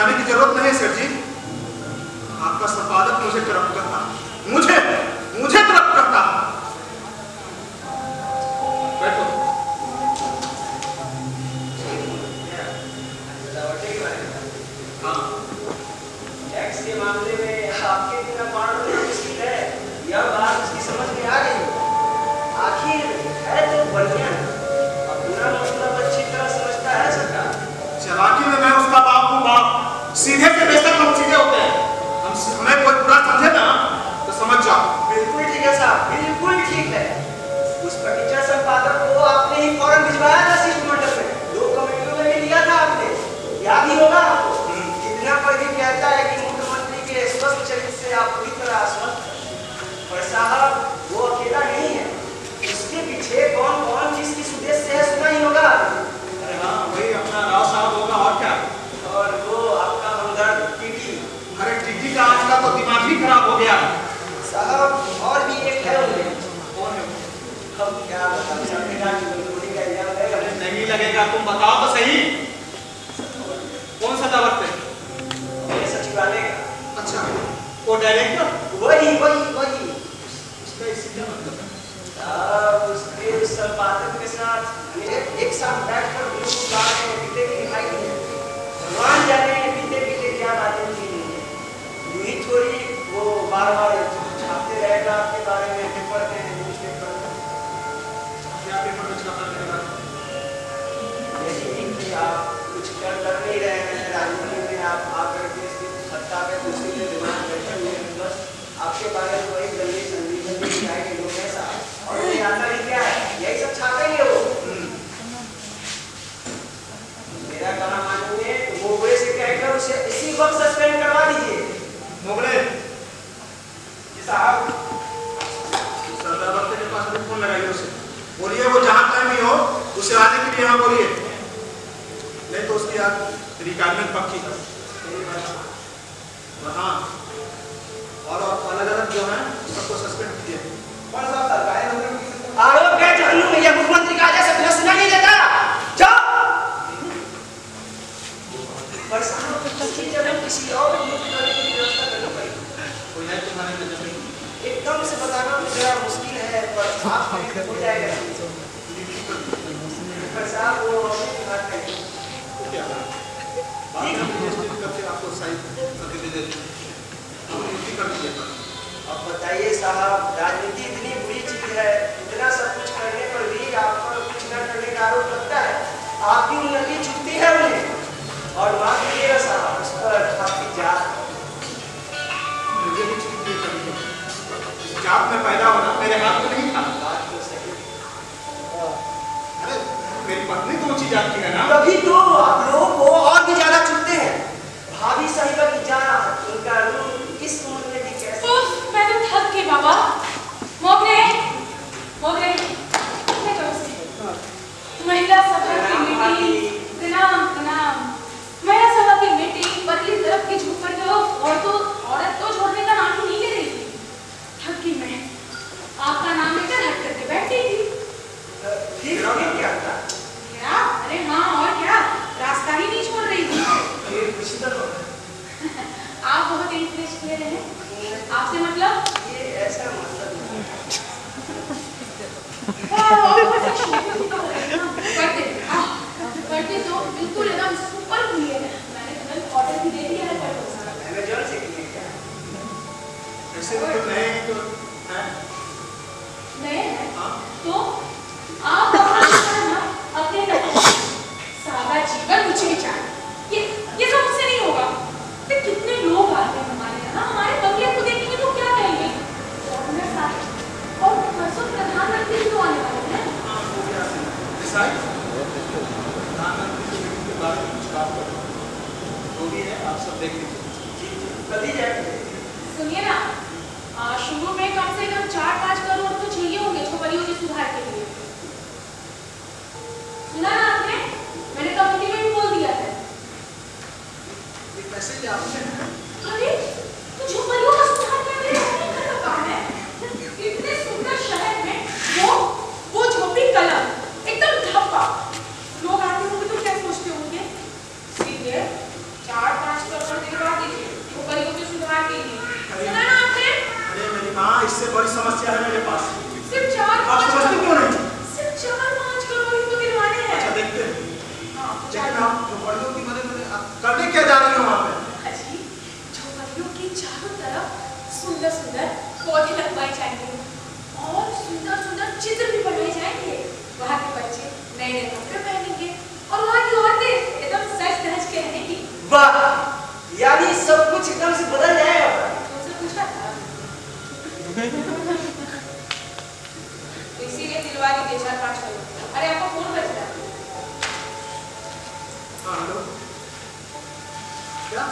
समझाने की जरूरत नहीं सर जी। आपका संपादक मुझे तरफ करता, मुझे तरफ करता। बैठो। हाँ, टैक्स के मामले में आपके बिना पार्ट मुश्किल है, यह बात उसकी समझ में आ गई। आखिर है तो बढ़िया, अपना मतलब अच्छी तरह समझता है सरकार। चालाकी में मैं उसका बाप हूँ बाप। सीधे से बेशक हम सीधे होते हैं। हमें कोई बुरा समझे ना तो समझ जाओ। बिल्कुल ठीक है साहब, बिल्कुल ठीक है। उस फर्नीचर संपादक को आपने ही फौरन भिजवाया था शिष्टमंडल में, 2 कमेटियों में भी लिया था आपने, याद ही होगा आपको। इतना पर भी कहता है कि मुख्यमंत्री के स्वस्थ चरित्र से आप पूरी तरह आश्वस्त हैं। पर साहब वो अकेला नहीं है, उसके पीछे कौन कौन किस किस उद्देश्य से है सुना ही होगा। अरे हाँ, वही अपना राव साहब होगा और क्या। और वो आपका हमदर्द टीटी। अरे टीटी का आज का तो दिमाग ही खराब हो गया। साहब और भी एक है उनमें। कौन है? हम क्या बताएं, सबने कहा कि गोली का इल्जाम है। नहीं लगेगा, तुम बताओ तो सही। कौन सा दावत है? ये सचिवालय का। अच्छा, वो डायरेक्टर? वही। उसका इससे क्या मतलब है? उसके उस संपादक के साथ एक साथ बैठकर बिल्कुल गाने पीते की दिखाई दी है। भगवान जाने पीते क्या बातें की यूं ही थोड़ी वो बार-बार छापते रहेगा आपके बारे में पेपर में, न्यूज़पेपर में। क्या पेपर में छापा रहेगा? यही कि आप कुछ कर नहीं रहे हैं राजनीति में, आप आकर के इसकी सत्ता पे कुर्सी पे दिमाग बैठे हुए हैं, बस आपके बारे में वही गंदी संगीत दिखाई लोग ऐसा। और ये आता ही क्या है, यही सब छापेंगे वो। मेरा कहना मानिए तो मोगले से कहकर उसे इसी वक्त सस्पेंड करवा दीजिए। मोगले साहब, सरदार बख्तर के पास भी फोन लगाइए उसे, बोलिए वो जहाँ कहीं भी हो उसे आने के लिए यहाँ बोलिए, नहीं तो उसकी आज रिटायरमेंट पक्की है। हाँ, और अलग अलग जो है सबको सस्पेंड कीजिए। कौन सा सरकारी नौकरी में किसी आरोप है जहन्नुम में, यह मुख्यमंत्री का आदेश अपना सुना नहीं देता। जाओ। पर साहब किसी जगह किसी और नियुक्त करने की व्यवस्था करनी पड़ेगी। कोई है तुम्हारे में जमीन? एकदम से बताना जरा मुश्किल है, पर आप हो जाएगा। पर साहब वो अपनी बात करेंगे। तो क्या बात करके आपको सही नतीजे दे देंगे। आप नियुक्ति कर दीजिए। अब बताइए साहब, राजनीति इतनी बुरी चीज है, इतना सब कुछ करने पर भी आप पर कुछ न करने का आरोप लगता है। आपकी उन्नति चुकती है उन्हें। और मान लीजिएगा साहब, उस पर आपकी जात। मुझे भी छुट्टी करनी है। जात में पैदा होना मेरे हाथ में नहीं था। बात तो सही। अरे मेरी पत्नी तो ऊंची जात की है ना। तभी तो आप लोग को और भी ज्यादा चुनते हैं। भाभी साहिबा की जात, उनका रूप, इस उम्र में भी कैसे। मैं तो थक गई बाबा। मोगरे महिला सभा की मीटिंग, प्रणाम। महिला सभा की मीटिंग परली तरफ की झुक कर जो औरत तो छोड़ने का नाम ही नहीं ले रही थी। थक गई मैं। आपका नाम लेकर हट करके बैठी थी। ठीक क्या था? क्या? अरे हाँ और क्या, रास्ता ही नहीं छोड़ रही थी। आप बहुत इंटरेस्ट ले रहे हैं। आपसे मतलब? ये ऐसा मतलब करते तो बिल्कुल एकदम सुपर हुई है। मैंने तुरंत ऑर्डर भी दे दिया है। अमेज़न से किए क्या? ऐसे तो नए तो हैं। नए हैं? हाँ। तो आप अपने सादा जीवन ऊंचे विचार, ये सब मुझसे नहीं होगा। तो कितने लोग आते हैं हमारे यहाँ, हमारे बंगले को देखेंगे तो क्या कहेंगे? और परसों प्रधानमंत्री भी तो आने वाले हैं। प्रधानमंत्री के बारे में कुछ बात करो, जो भी है आप सब देख लीजिए। कभी जाएंगे? सुनिए ना, शुरू में कम से कम 4-5 करोड़ तो चाहिए होंगे छोकरियों के सुधार के लिए। सुना ना आपने? मैंने कमेटी में भी बोल दिया है। ये पैसे क्या आपने? अरे तो छोकरियों का सुधार क्या मेरे अपने घर का काम है। इतने सुंदर शहर में वो झोपड़ी कलम एकदम धप्पा। लोग आते होंगे तो क्या सोचते होंगे? सीधे 4-5 करोड़ बड़ी समस्या है मेरे पास। सिर्फ 4-5 आप समझते क्यों नहीं? सिर्फ 4-5 करोड़ ही तो दिलवाने हैं। अच्छा देखते हैं। हाँ, लेकिन आप झोपड़ियों की मदद करने क्या जा रही हो वहाँ पे? अजी, झोपड़ियों के चारों तरफ सुंदर-सुंदर पौधे लगवाए जाएंगे और सुंदर-सुंदर चित्र भी बनाए जाएंगे। वहाँ के बच्चे नए-नए कपड़े पहनेंगे और वहाँ की औरतें एकदम सज-धज के रहेंगी। वाह, यानी सब कुछ एकदम से बदल जाएगा। तुमसे पूछा था। तो इसीलिए दिलवा दीजिए 4-5 करोड़। अरे आपका फोन बज रहा है। हाँ हेलो, क्या?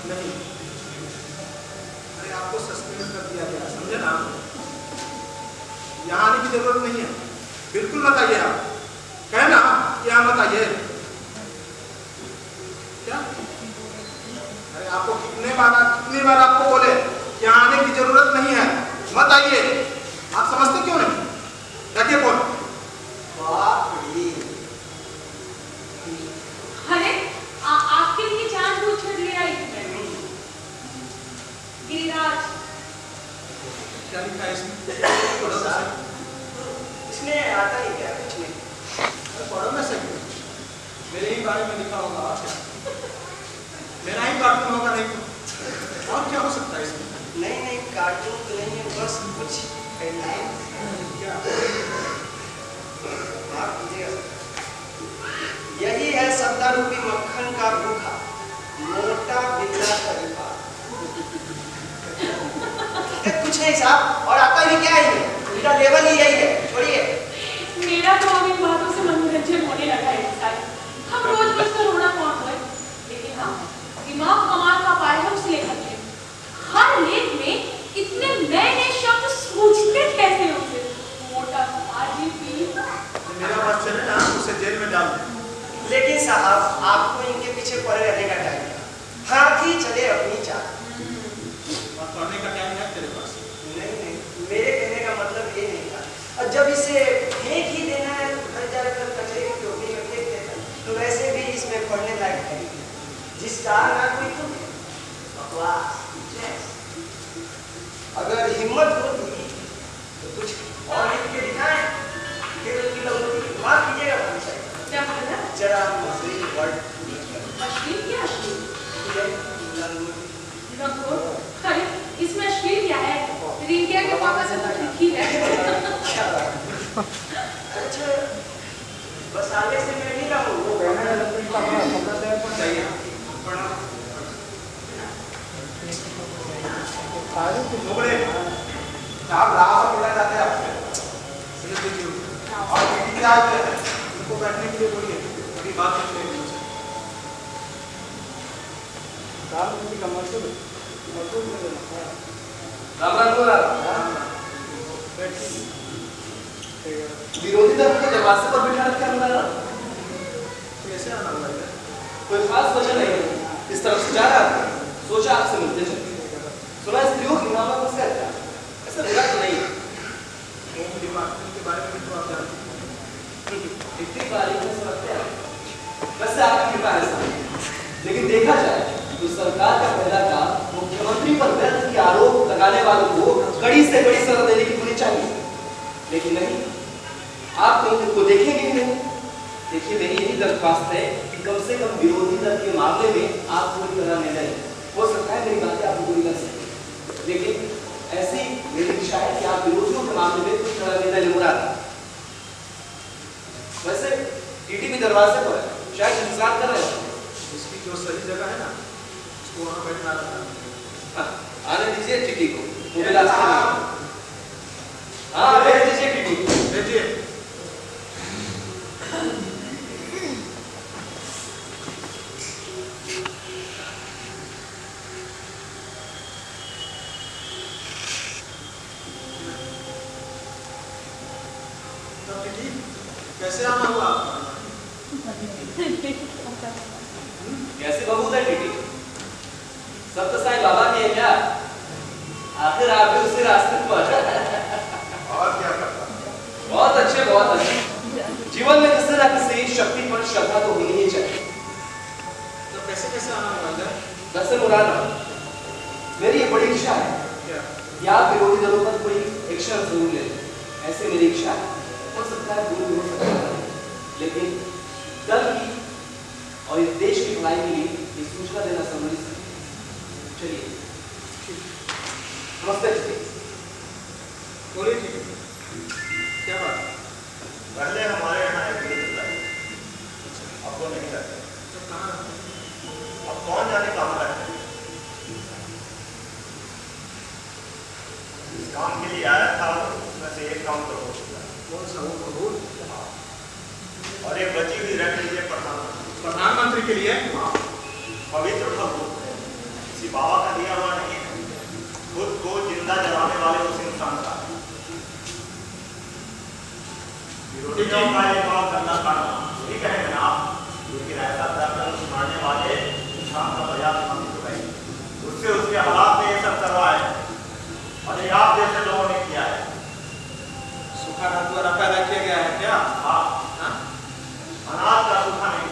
नहीं, अरे आपको सस्पेंड कर दिया गया, समझे ना? यहाँ आने की जरूरत नहीं है, बिल्कुल मत आइए आप। कहे ना यहाँ मत आइए। क्या? अरे आपको कितनी बार आपको बोले यहाँ आने की जरूरत नहीं है, मत आइए। आप समझते क्यों नहीं? रखिए फोन। अरे आपके लिए जानबूझ कर ले आई थी मैंने। गिरिराज। क्या लिखा है इसमें? इसमें आता ही क्या कुछ नहीं। अरे पढ़ो ना सही, मेरे ही बारे में लिखा होगा। मेरा ही कार्टून होगा, नहीं तो और क्या हो सकता है इसमें? नहीं कार्टून तो नहीं है, बस कुछ हेडलाइन। क्या? आप कीजिएगा। यही है सत्ता रूपी मक्खन का भूखा, मोटा बिल्ला खलीफा। कुछ नहीं साहब, और आपका भी क्या है? उनका लेवल ही यही है, छोड़िए। मेरा तो अब इन बातों से मनोरंजन होने लगा है साहब। हम रोज तो रोना कौन हो, लेकिन हाँ दिमाग कमाल का पाया है उस लेखक ने। हर लेख में इतने नए शब्द सूझते कैसे होते? मोटा आजी पी। मेरा बात चले ना, उसे जेल में डाल दें। लेकिन साहब आपको इनके पीछे पड़े रहने का टाइम है। हाथी चले अपनी चाल। और पढ़ने का टाइम है तेरे पास? नहीं, मेरे कहने का मतलब ये नहीं था। और जब इसे फेंक ही देना है तो घर जाकर कचरे की टोकरी में फेंक देता, तो वैसे भी इसमें पढ़ने लायक है जिसका ना कोई तुम बकवास। अगर हिम्मत होती तो कुछ और लिख के दिखाएं, फिर उसकी लगती माफ कीजिएगा भाई साहब। क्या बोला? जरा मछली वर्ड अश्लील क्या अश्लील? अरे इसमें अश्लील क्या है? रिंकिया के पापा से तो ठीक ही है। अच्छा बस आगे से मैं नहीं रहूँ। वो चाहिए आप राह मिलना चाहते हैं आपसे। और कितनी रात है? उनको बैठने के लिए बोलिए, अभी बात करते हैं उनसे। विरोधी दल को दरवाजे पर बिठा रखा है। कैसे आना हुआ है? कोई खास वजह नहीं, इस तरफ से जा रहा था, सोचा आपसे मिलते चलते। सुना स्त्रियों की नाम में घुस गया, ऐसा लगा तो नहीं। होम डिपार्टमेंट के बारे में भी तो आप जानते हैं। इतनी बारीकी से रखते हैं, वैसे आपकी कृपा है साहब। लेकिन देखा जाए तो सरकार का पहला काम मुख्यमंत्री पर व्यर्थ के आरोप लगाने वालों को कड़ी से कड़ी सजा देने की होनी चाहिए, लेकिन नहीं, आप तो उनको देखेंगे ही नहीं। देखिए मेरी यही दरख्वास्त है कि कम से कम विरोधी दल के मामले में आप पूरी तरह निर्णय लें। हो सकता है मेरी बातें आपको बुरी लग सके, लेकिन ऐसी मेरी इच्छा है कि आप विरोधियों के मामले में कुछ तरह निर्णय ले मुराद। वैसे टीटी भी दरवाजे पर है, शायद इंतजार कर रहे हैं। इसकी जो सही जगह है ना, उसको वहाँ बैठना रहता है। आने दीजिए टीटी को, मुझे रास्ते में। हाँ भेज दीजिए टीटी को। भेजिए। कैसे आना हुआ आपका? कैसे बबूत है टीटी? सब तो साईं बाबा की है क्या? आखिर आप भी उसी रास्ते पर और क्या करता? बहुत अच्छे, बहुत अच्छे। जीवन में किसी न किसी शक्ति पर श्रद्धा तो होनी ही चाहिए। तो कैसे कैसे आना हुआ है? वैसे मुराद मेरी एक बड़ी इच्छा है क्या? कि आप विरोधी दलों पर कोई एक्शन जरूर लें। ऐसे मेरी इच्छा है, हो सकता है दूर भी हो सकता है, लेकिन दल की और इस देश की भलाई के लिए ये सूचना देना संबंधित। चलिए, नमस्ते जी। बोलिए जी, क्या बात है? पहले हमारे यहाँ एक पुलिस था, अब वो नहीं रहते। तो कहाँ रहते हैं? अब कौन जाने कहाँ रहते हैं। इस काम के लिए आया था, उसमें से एक काम तो हो चुका है। कौन सा वो कबूल? और एक बची हुई रख लीजिए प्रधानमंत्री के लिए? पवित्र फल किसी बाबा का दिया हुआ नहीं है, खुद को जिंदा जलाने वाले उस इंसान का। विरोधियों का एक बड़ा गंदा कानून, यही कहेंगे ना आप, लेकिन ऐसा दर्द सुनाने वाले इंसान का बयान हम तो कहेंगे, उससे उसके हालात में ये सब करवाए और ये आप जैसे लोगों ने किया है। सूखा धातु द्वारा पैदा किया गया है क्या? हाँ, अनाज का सूखा नहीं,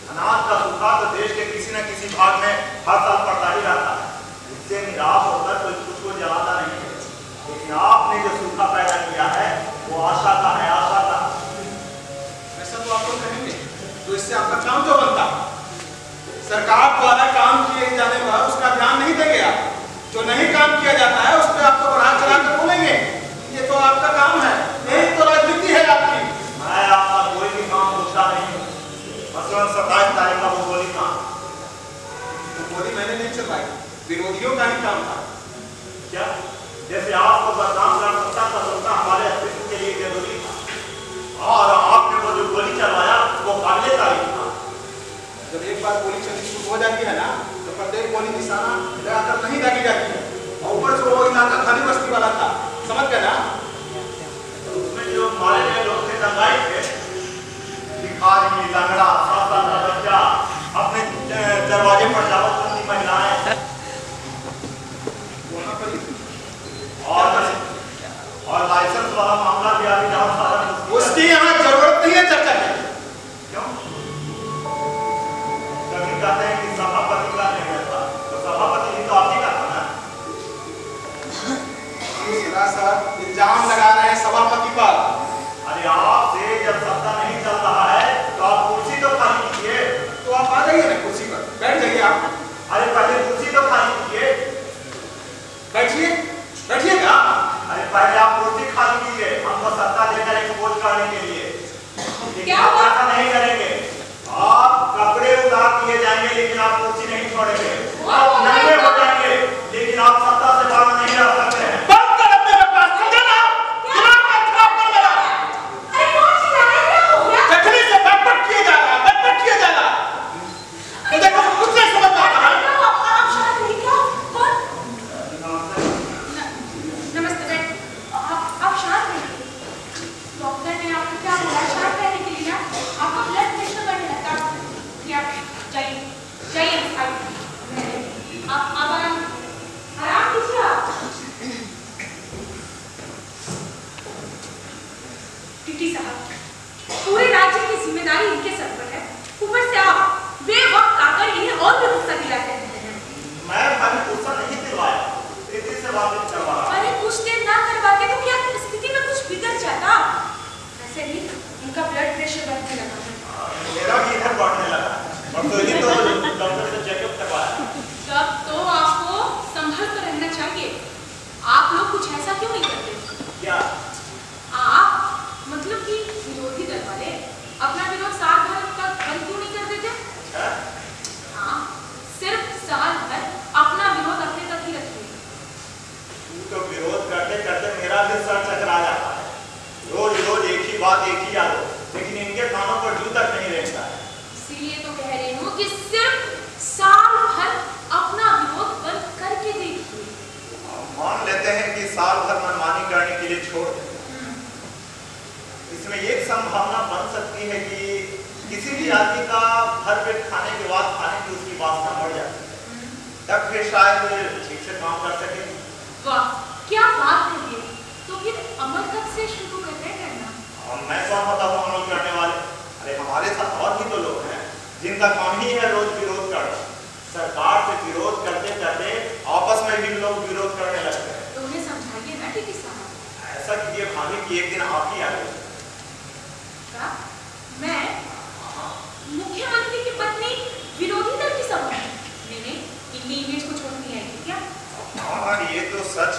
अनाज का सूखा तो देश के किसी न किसी भाग में हर साल पड़ता ही रहता है, इससे निराश होकर कोई कुछ को जलाता नहीं है। लेकिन आपने जो सूखा पैदा किया है वो आशा का है, आशा का। ऐसा तो आप लोग कहेंगे, तो इससे आपका काम जो बनता सरकार द्वारा काम किए जाने पर उसका ध्यान नहीं देंगे आप, जो नहीं काम किया जाता है उस पर आपको बढ़ा चढ़ा कर बोलेंगे, ये तो आपका काम है, यही तो राजनीति है आपकी। मैं आपका कोई भी काम पूछता नहीं हूँ, मसलन 27 तारीख का वो गोली काम, तो गोली मैंने नहीं चलवाई, विरोधियों का ही काम था। क्या जैसे आपको बदनाम कर सकता हमारे अस्तित्व के लिए जरूरी था, और आपने वो जो गोली चलवाया वो काबिले तारीफ था। जब एक बार गोली चलनी शुरू हो जाती है ना, तो प्रत्येक गोली निशाना लगाकर नहीं दागी जाती है, और ऊपर से वो इलाका खाली बस्ती वाला था, समझ गए ना? तो उसमें जो मारे गए लोग थे दंगाई थे, भिखारी, लंगड़ा, 7 साल का बच्चा, अपने दरवाजे पर दावत करती महिलाएं, वहाँ पर और लाइसेंस वाला मामला भी अभी जहाँ सारा उसकी यहाँ जरूरत नहीं है चर्चा की। क्यों? कभी कहते हैं कि सभापति का निर्णय था, तो सभापति भी तो आप ही का था ना? सर इल्जाम लगा रहे हैं सभापति पर। अरे आपसे जब सत्ता नहीं चल रहा है तो आप कुर्सी तो खाली कीजिए। तो आप आ जाइए ना कुर्सी पर, बैठ जाइए आप। अरे पहले कुर्सी तो खाली कीजिए। बैठिए, बैठिएगा। अरे पहले आप कुर्सी खाली कीजिए, हमको सत्ता देकर एक्सपोज करने के लिए। क्या हुआ? ऐसा नहीं करेंगे, आप कपड़े उतार दिए जाएंगे लेकिन आप कुर्सी नहीं छोड़ेंगे, आप नंगे हो जाएंगे लेकिन आप सत्ता से बाहर नहीं रह सकते हैं। पूरे राज्य की जिम्मेदारी इनके सर पर है, ऊपर से आप बेवक्त आकर इन्हें और भी गुस्सा दिलाते हैं। मैं खाली गुस्सा नहीं दिलवाया, तेजी से वापस करवा रहा। अरे कुछ देर ना करवाते तो क्या स्थिति में कुछ बिगड़ जाता। ऐसे ही उनका ब्लड प्रेशर बढ़ने लगा। मेरा भी इधर बढ़ने लगा, और तो ही तो डॉक्टर से चेकअप करवाया। तब तो आपको संभल कर रहना चाहिए। आप लोग कुछ ऐसा क्यों नहीं करते? क्या? आप मतलब कि विरोधी दल वाले अपना विरोध साल भर तक बंद क्यों नहीं कर देते? हाँ, सिर्फ साल भर अपना विरोध अपने तक ही रखिए। तू तो विरोध करते करते मेरा भी सर चकरा जाता है। रोज रोज एक ही बात, एक ही आरोप, लेकिन इनके कानों पर जू तक नहीं रहता है। इसीलिए तो कह रही हूँ कि सिर्फ साल भर अपना विरोध बंद करके देखिए। मान लेते हैं कि साल भर मनमानी करने के लिए छोड़ दें। इसमें एक संभावना बन सकती है कि किसी भी आदमी का भर पेट खाने के बाद खाने की उसकी वासना बढ़ जाती है, तब फिर शायद ठीक से काम कर सके। वाह, क्या बात है ये। तो फिर अमल कब से शुरू करना? मैं कौन होता हूँ अमल करने वाले? अरे हमारे साथ और भी तो लोग हैं जिनका काम ही है रोज विरोध करना। सरकार से विरोध करते करते आपस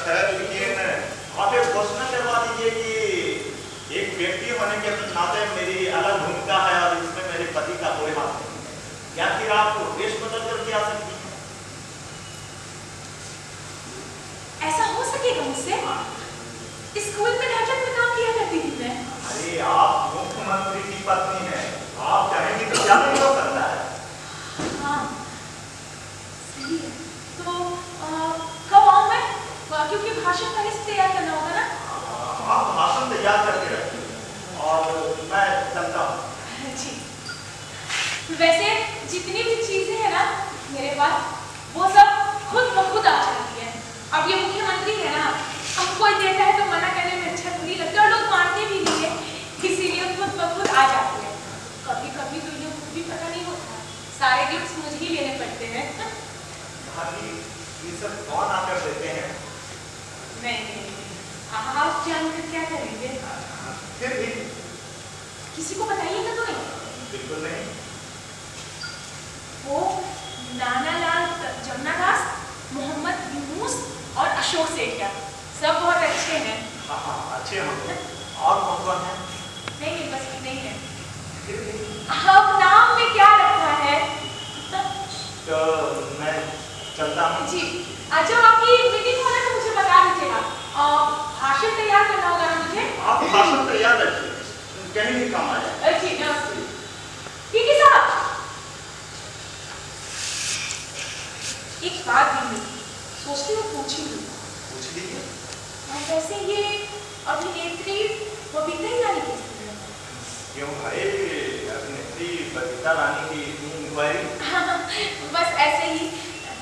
है, लेकिन आप एक घोषणा करवा दीजिए कि एक व्यक्ति होने के नाते मेरी अलग भूमिका है और इसमें मेरे पति का कोई हाथ नहीं, या फिर आप वेश बदल करके आ सकती हैं। ऐसा हो सकेगा मुझसे? स्कूल में नाटक में काम किया करती थी मैं। अरे आप मुख्यमंत्री की पत्नी हैं, आप चाहेंगी तो क्या नहीं हो सकता है। हाँ, सही है। तो कब आऊँ मैं? क्योंकि भाषण पहले से तैयार करना होगा ना। आप भाषण तैयार करके रखिए और मैं चलता हूँ। जी। वैसे जितनी भी चीजें हैं ना मेरे पास, वो सब खुद ब खुद आ जाती है। अब ये मुख्यमंत्री है ना, अब कोई देता है तो मना करने में अच्छा थोड़ी लगता है और लोग मानते भी नहीं है, इसीलिए खुद ब खुद आ जाती है। कभी कभी तो इन्हें खुद भी पता नहीं होता, सारे गिफ्ट मुझे ही लेने पड़ते हैं। भाभी, ये सब कौन आकर देते हैं? नहीं, आप जानकर क्या करेंगे? फिर भी किसी को बताइएगा तो नहीं? बिल्कुल नहीं। वो नानालाल जमुनादास, मोहम्मद यूनुस और अशोक सेठिया सब बहुत अच्छे हैं। हाँ हाँ, अच्छे होंगे। और कौन कौन है? नहीं, बस इतने ही है। अब नाम में क्या रखा है? तो मैं चलता हूँ। जी, जब आपकी मीटिंग हो ना तो मुझे बता दीजिएगा। भाषण तैयार करना होगा ना मुझे। आप भाषण तैयार रखिए, कहीं भी काम आ जाए। जी, नमस्ते। ठीक है साहब, एक बात भी सोचती हूँ पूछ लीजिए। वैसे ये अभिनेत्री बबीता ईरानी कैसी है? क्यों भाई, अभिनेत्री बबीता रानी की इंक्वायरी? बस ऐसे ही।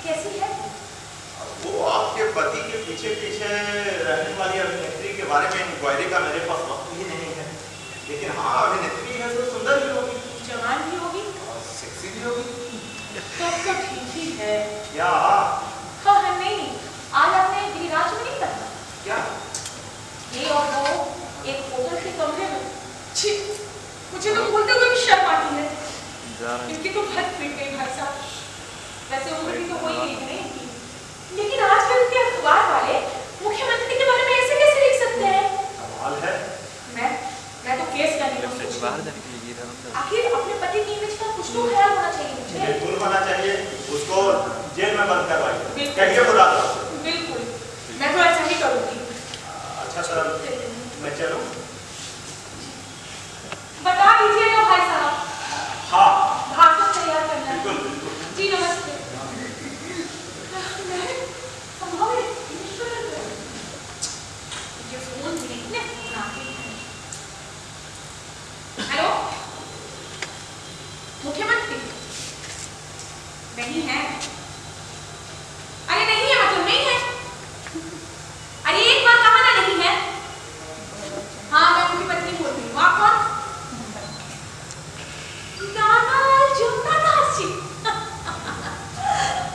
कैसी है? वो आपके पति के पीछे पीछे रहने वाली अभिनेत्री के बारे में इंक्वायरी का मेरे पास वक्त ही नहीं है, लेकिन हाँ, अभिनेत्री है तो सुंदर भी होगी, जवान भी होगी और सेक्सी भी होगी। तब तो ठीक ही है। क्या? हाँ, नहीं, आज आपने गिरिराज में नहीं करना क्या? ये और वो एक होटल के कमरे में। छी, मुझे तो बोलते हुए भी शर्म आती है। इनकी तो हद पिट गई भाई साहब। वैसे उम्र भी तो हो ही गई है इनकी, लेकिन आजकल के अखबार वाले मुख्यमंत्री के बारे में ऐसे कैसे लिख सकते हैं? कमाल है। मैं तो केस करने को सोच रही हूँ। आखिर अपने पति की इमेज का कुछ तो ख्याल होना चाहिए मुझे। बिल्कुल होना चाहिए, उसको जेल में बंद करवाइए। बिल्कुल। कहिए बुला दो। बिल्कुल, मैं तो ऐसा ही करूँगी। अच्छा सर, मैं चलूं? बता दीजिएगा भाई साहब। हाँ, भाषण तैयार करना है। बिल्कुल बिल्कुल। जी नमस्ते। ये फोन भी इतने फोन आते हैं। हेलो, मुख्यमंत्री नहीं है? अरे नहीं है, मतलब नहीं है। अरे एक बार कहा ना नहीं है। हाँ, मैं उनकी पत्नी बोल रही हूँ। आप कौन? नानालाल जमुनादास जी।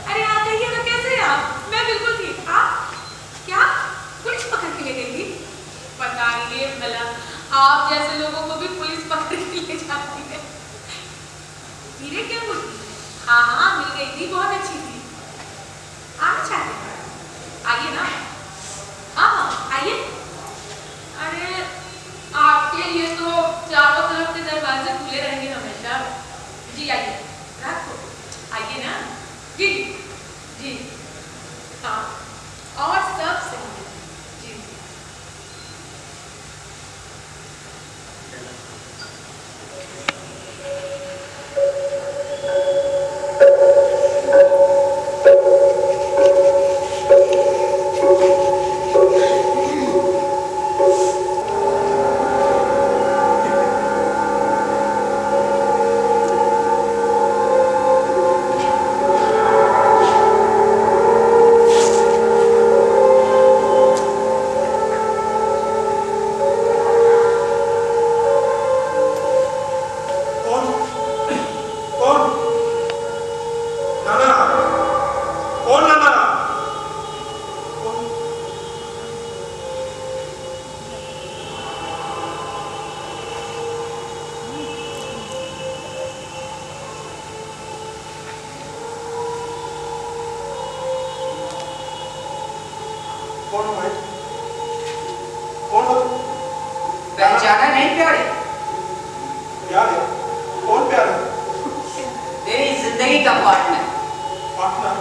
अरे आ कहिए ना, कैसे हैं आप? मैं बिल्कुल ठीक। आप क्या पुलिस पकड़ के ले गई थी? बताइए भला, आप जैसे लोगों को भी पुलिस पकड़ के ले जाती है। धीरे क्या बोलती? हाँ हाँ, मिल गई थी, बहुत अच्छी थी। आना चाहते हैं? आइए ना। हाँ हाँ, आइए। अरे आपके लिए तो चारों तरफ के दरवाजे खुले रहेंगे हमेशा। जी आइए, रखो, आइए ना। जी जी, हाँ, और सब सही है। जी जी। कौन भाई? नहीं प्यारे? प्यारे? कौन प्यारे? तेरी जिंदगी का पार्टनर। पार्टनर?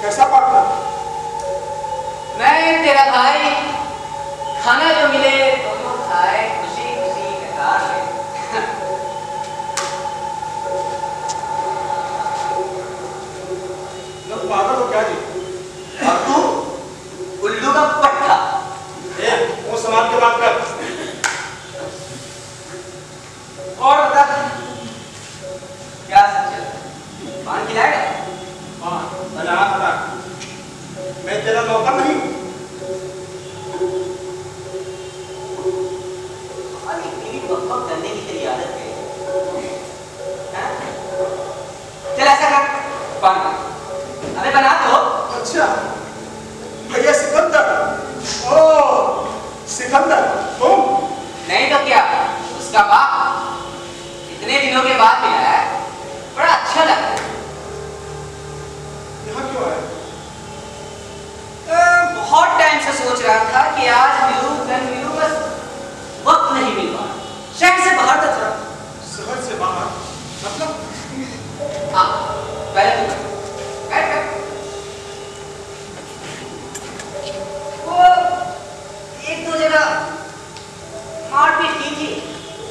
कैसा पार्टनर? मैं तेरा भाई, खाना जो मिले दोनों खाए खुशी खुशी कतार में। तुम पागल हो क्या जी? और तू उल्लू का पट्टा। वो समाज के बात कर। और बता क्या सब पान खिलाएगा? हाँ, बना बता। मैं तेरा नौकर नहीं। अरे तेरी बकबक करने की तेरी आदत है। हाँ? चल ऐसा कर, पान अबे बना तो। अच्छा, भैया सिकंदर। ओ, सिकंदर तुम? नहीं तो क्या, उसका बाप। इतने दिनों के बाद मिला है, बड़ा अच्छा लगता है। यहाँ क्यों आए? बहुत टाइम से सोच रहा था कि आज मिलूं, कल मिलूं, बस वक्त नहीं मिल पा। शहर से बाहर था थोड़ा। शहर से बाहर? मतलब? हाँ, पहले तू बैठ बैठ। वो एक दो जगह मारपीट की थी,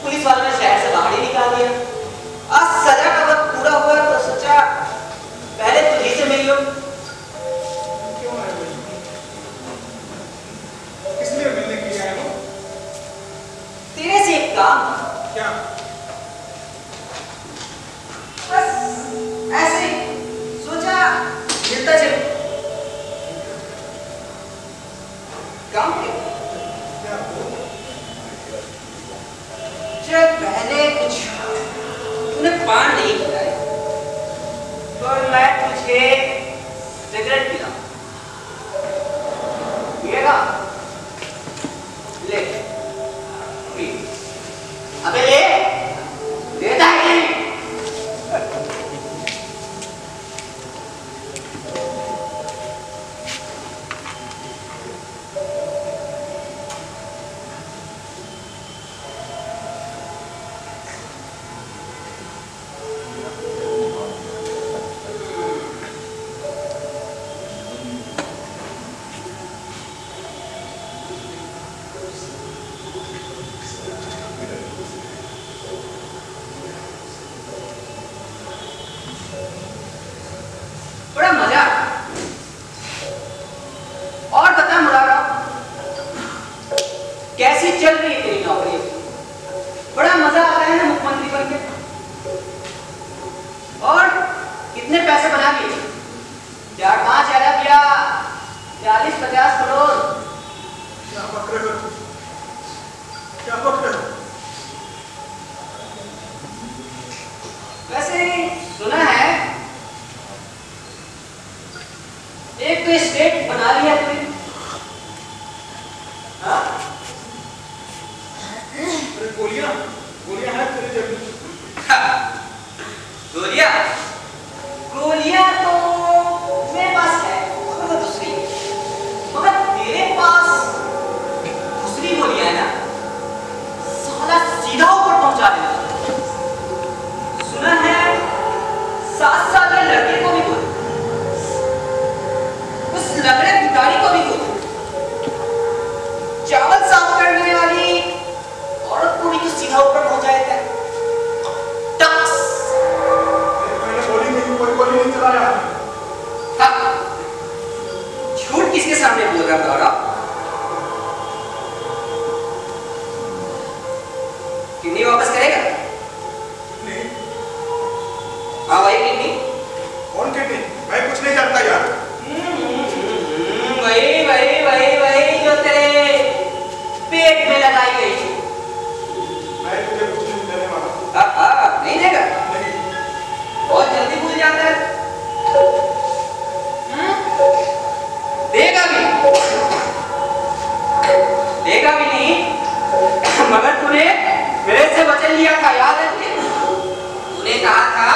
पुलिस वालों ने शहर से बाहर ही निकाल दिया। आज सजा का वक्त पूरा हुआ तो सोचा पहले तुझी से मिल लूं। क्यों आए भाई? किस लिए मिलने के लिए आए हो? तेरे से एक काम था। क्या? बस ऐसे ही सोचा मिलता चलो। काम क्या? क्या हो? चल पहले कुछ तूने पान नहीं खिलाए तो मैं तुझे सिगरेट पिलाऊं। पिएगा? ले पी। अबे ले, देता है नहीं। बड़ा मजा और बता मुरारा, कैसी चल रही है तेरी नौकरी? बड़ा मजा आता है ना मुख्यमंत्री बनके? और कितने पैसे बना लिए? 4-5 अरब या 40-50 करोड़? क्या बक रहे हो? क्या बक रहे हो? वैसे सुना है एक तो स्टेट बना लिया तूने। हाँ? अरे गोलियां, गोलियां हैं तेरे जेब में? गोलियां? गोलियां तो मेरे पास है, मगर दूसरी। मगर तेरे पास दूसरी गोलियां है ना, साला सीधा ऊपर पहुंचा देना। सुना है 7 साल के लड़के को भी गोली, उस लंगड़े भिखारी को भी गोली, चावल साफ करने वाली औरत को भी तो सीधा ऊपर पहुंचाया था। टक्स। मैंने गोली नहीं, कोई गोली नहीं चलाया। हाँ। झूठ किसके सामने बोल रहा था? किडनी वापस करेगा? नहीं। हाँ भाई किडनी। कौन किडनी? मैं कुछ नहीं जानता यार। वही जो तेरे पेट में लगाई गई थी। मैं तुझे कुछ नहीं देने वाला। नहीं देगा? नहीं। बहुत जल्दी भूल जाता है। देगा भी नहीं। मगर तूने मेरे से वचन लिया था, याद है तुझे? तूने कहा था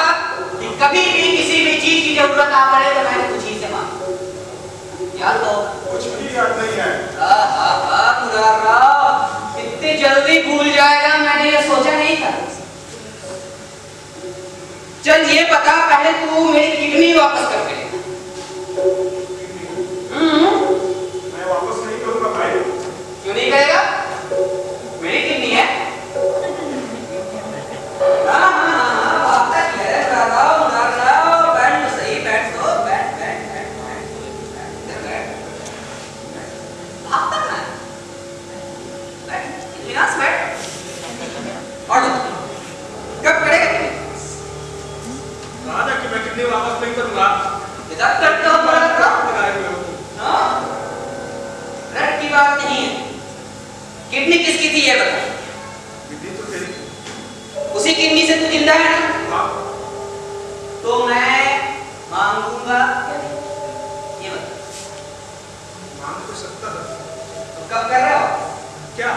कि कभी भी किसी भी चीज की जरूरत आ पड़े तो मैंने तुझी से मांगा। याद हो? कुछ भी याद नहीं है। मुरारा, इतने जल्दी भूल जाएगा मैंने ये सोचा नहीं था। चल ये बता, पहले तू मेरी किडनी वापस कर दे। मैं वापस नहीं करूंगा भाई। क्यों नहीं करेगा? मेरी किडनी है। कब करेगा? कहा था कि मैं किडनी वापस नहीं करूंगा। जब तक तो रट की बात नहीं है। किडनी किसकी थी ये बता। किडनी तो तेरी। उसी किडनी से तू जिंदा है ना? हाँ। तो मैं मांगूंगा ये बता। मांग तो सकता है। तो कब कर रहा हो? क्या?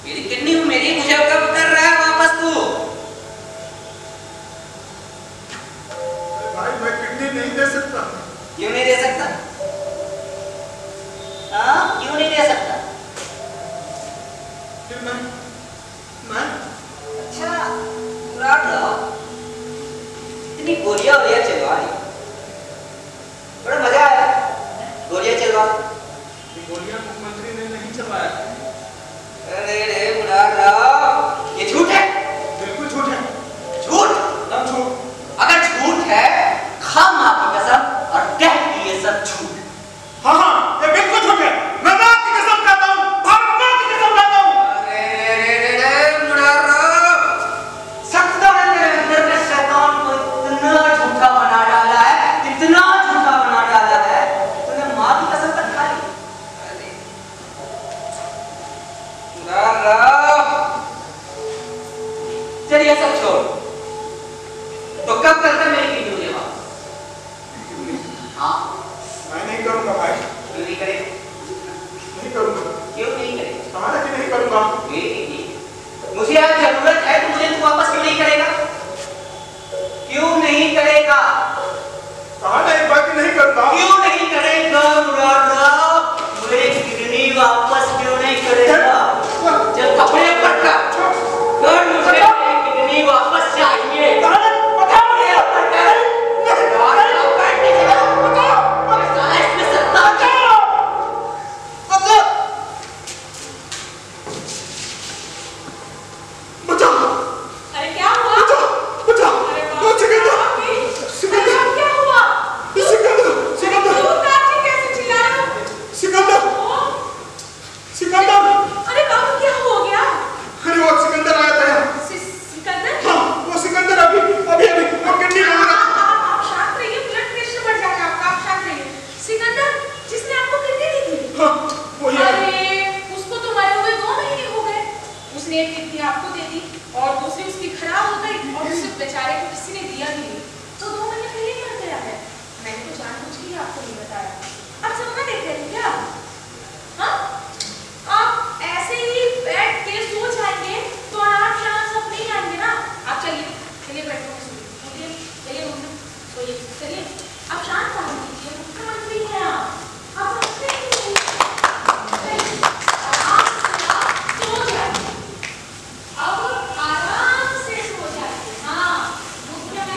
मेरी किडनी मेरी, मुझे कब कर रहा है वापस तू? भाई मैं किडनी नहीं दे सकता। क्यों नहीं दे सकता? हाँ, क्यों नहीं दे सकता? फिर मैं अच्छा, मुराद इतनी गोलियां चलवा रही, बड़ा मजा आया गोलियां चलवा। ये गोलियां मुख्यमंत्री ने नहीं चलवाया। अरे रे मुराद, ये झूठ है। बिल्कुल झूठ है। झूठ? सब झूठ। अगर झूठ है, खा मां की कसम और कह कि ये सब झूठ। हाँ हाँ, ये बिल्कुल झूठ है। मैं मां की कसम खाता हूँ, भारत मां की कसम खाता हूँ। अरे मुराद, सच तो मेरे अंदर के शैतान को इतना झूठा बना डाला है, इतना झूठा बना डाला है, तूने मां की कसम तक खा ली। चल ये सब छोड़, तो कब करता मेरी किडनी मुझे वापस? हाँ, मैं नहीं करूंगा भाई। क्यों नहीं करेगा? नहीं करूंगा। क्यों नहीं करेगा? कहा था कि नहीं करूंगा। मुझे आज जरूरत है तो मुझे तू वापस क्यों नहीं करेगा? क्यों नहीं करेगा? कहा था एक बार कि नहीं करूंगा। क्यों नहीं करेगा मुराद? मुझे किडनी वापस क्यों नहीं करेगा? जब कपड़े पटका कर, मुझे किडनी वापस चाहिए।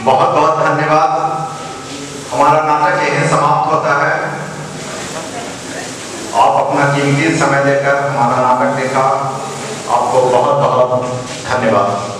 बहुत बहुत धन्यवाद। हमारा नाटक यहीं समाप्त होता है। आप अपना कीमती समय देकर हमारा नाटक देखा, आपको बहुत बहुत धन्यवाद।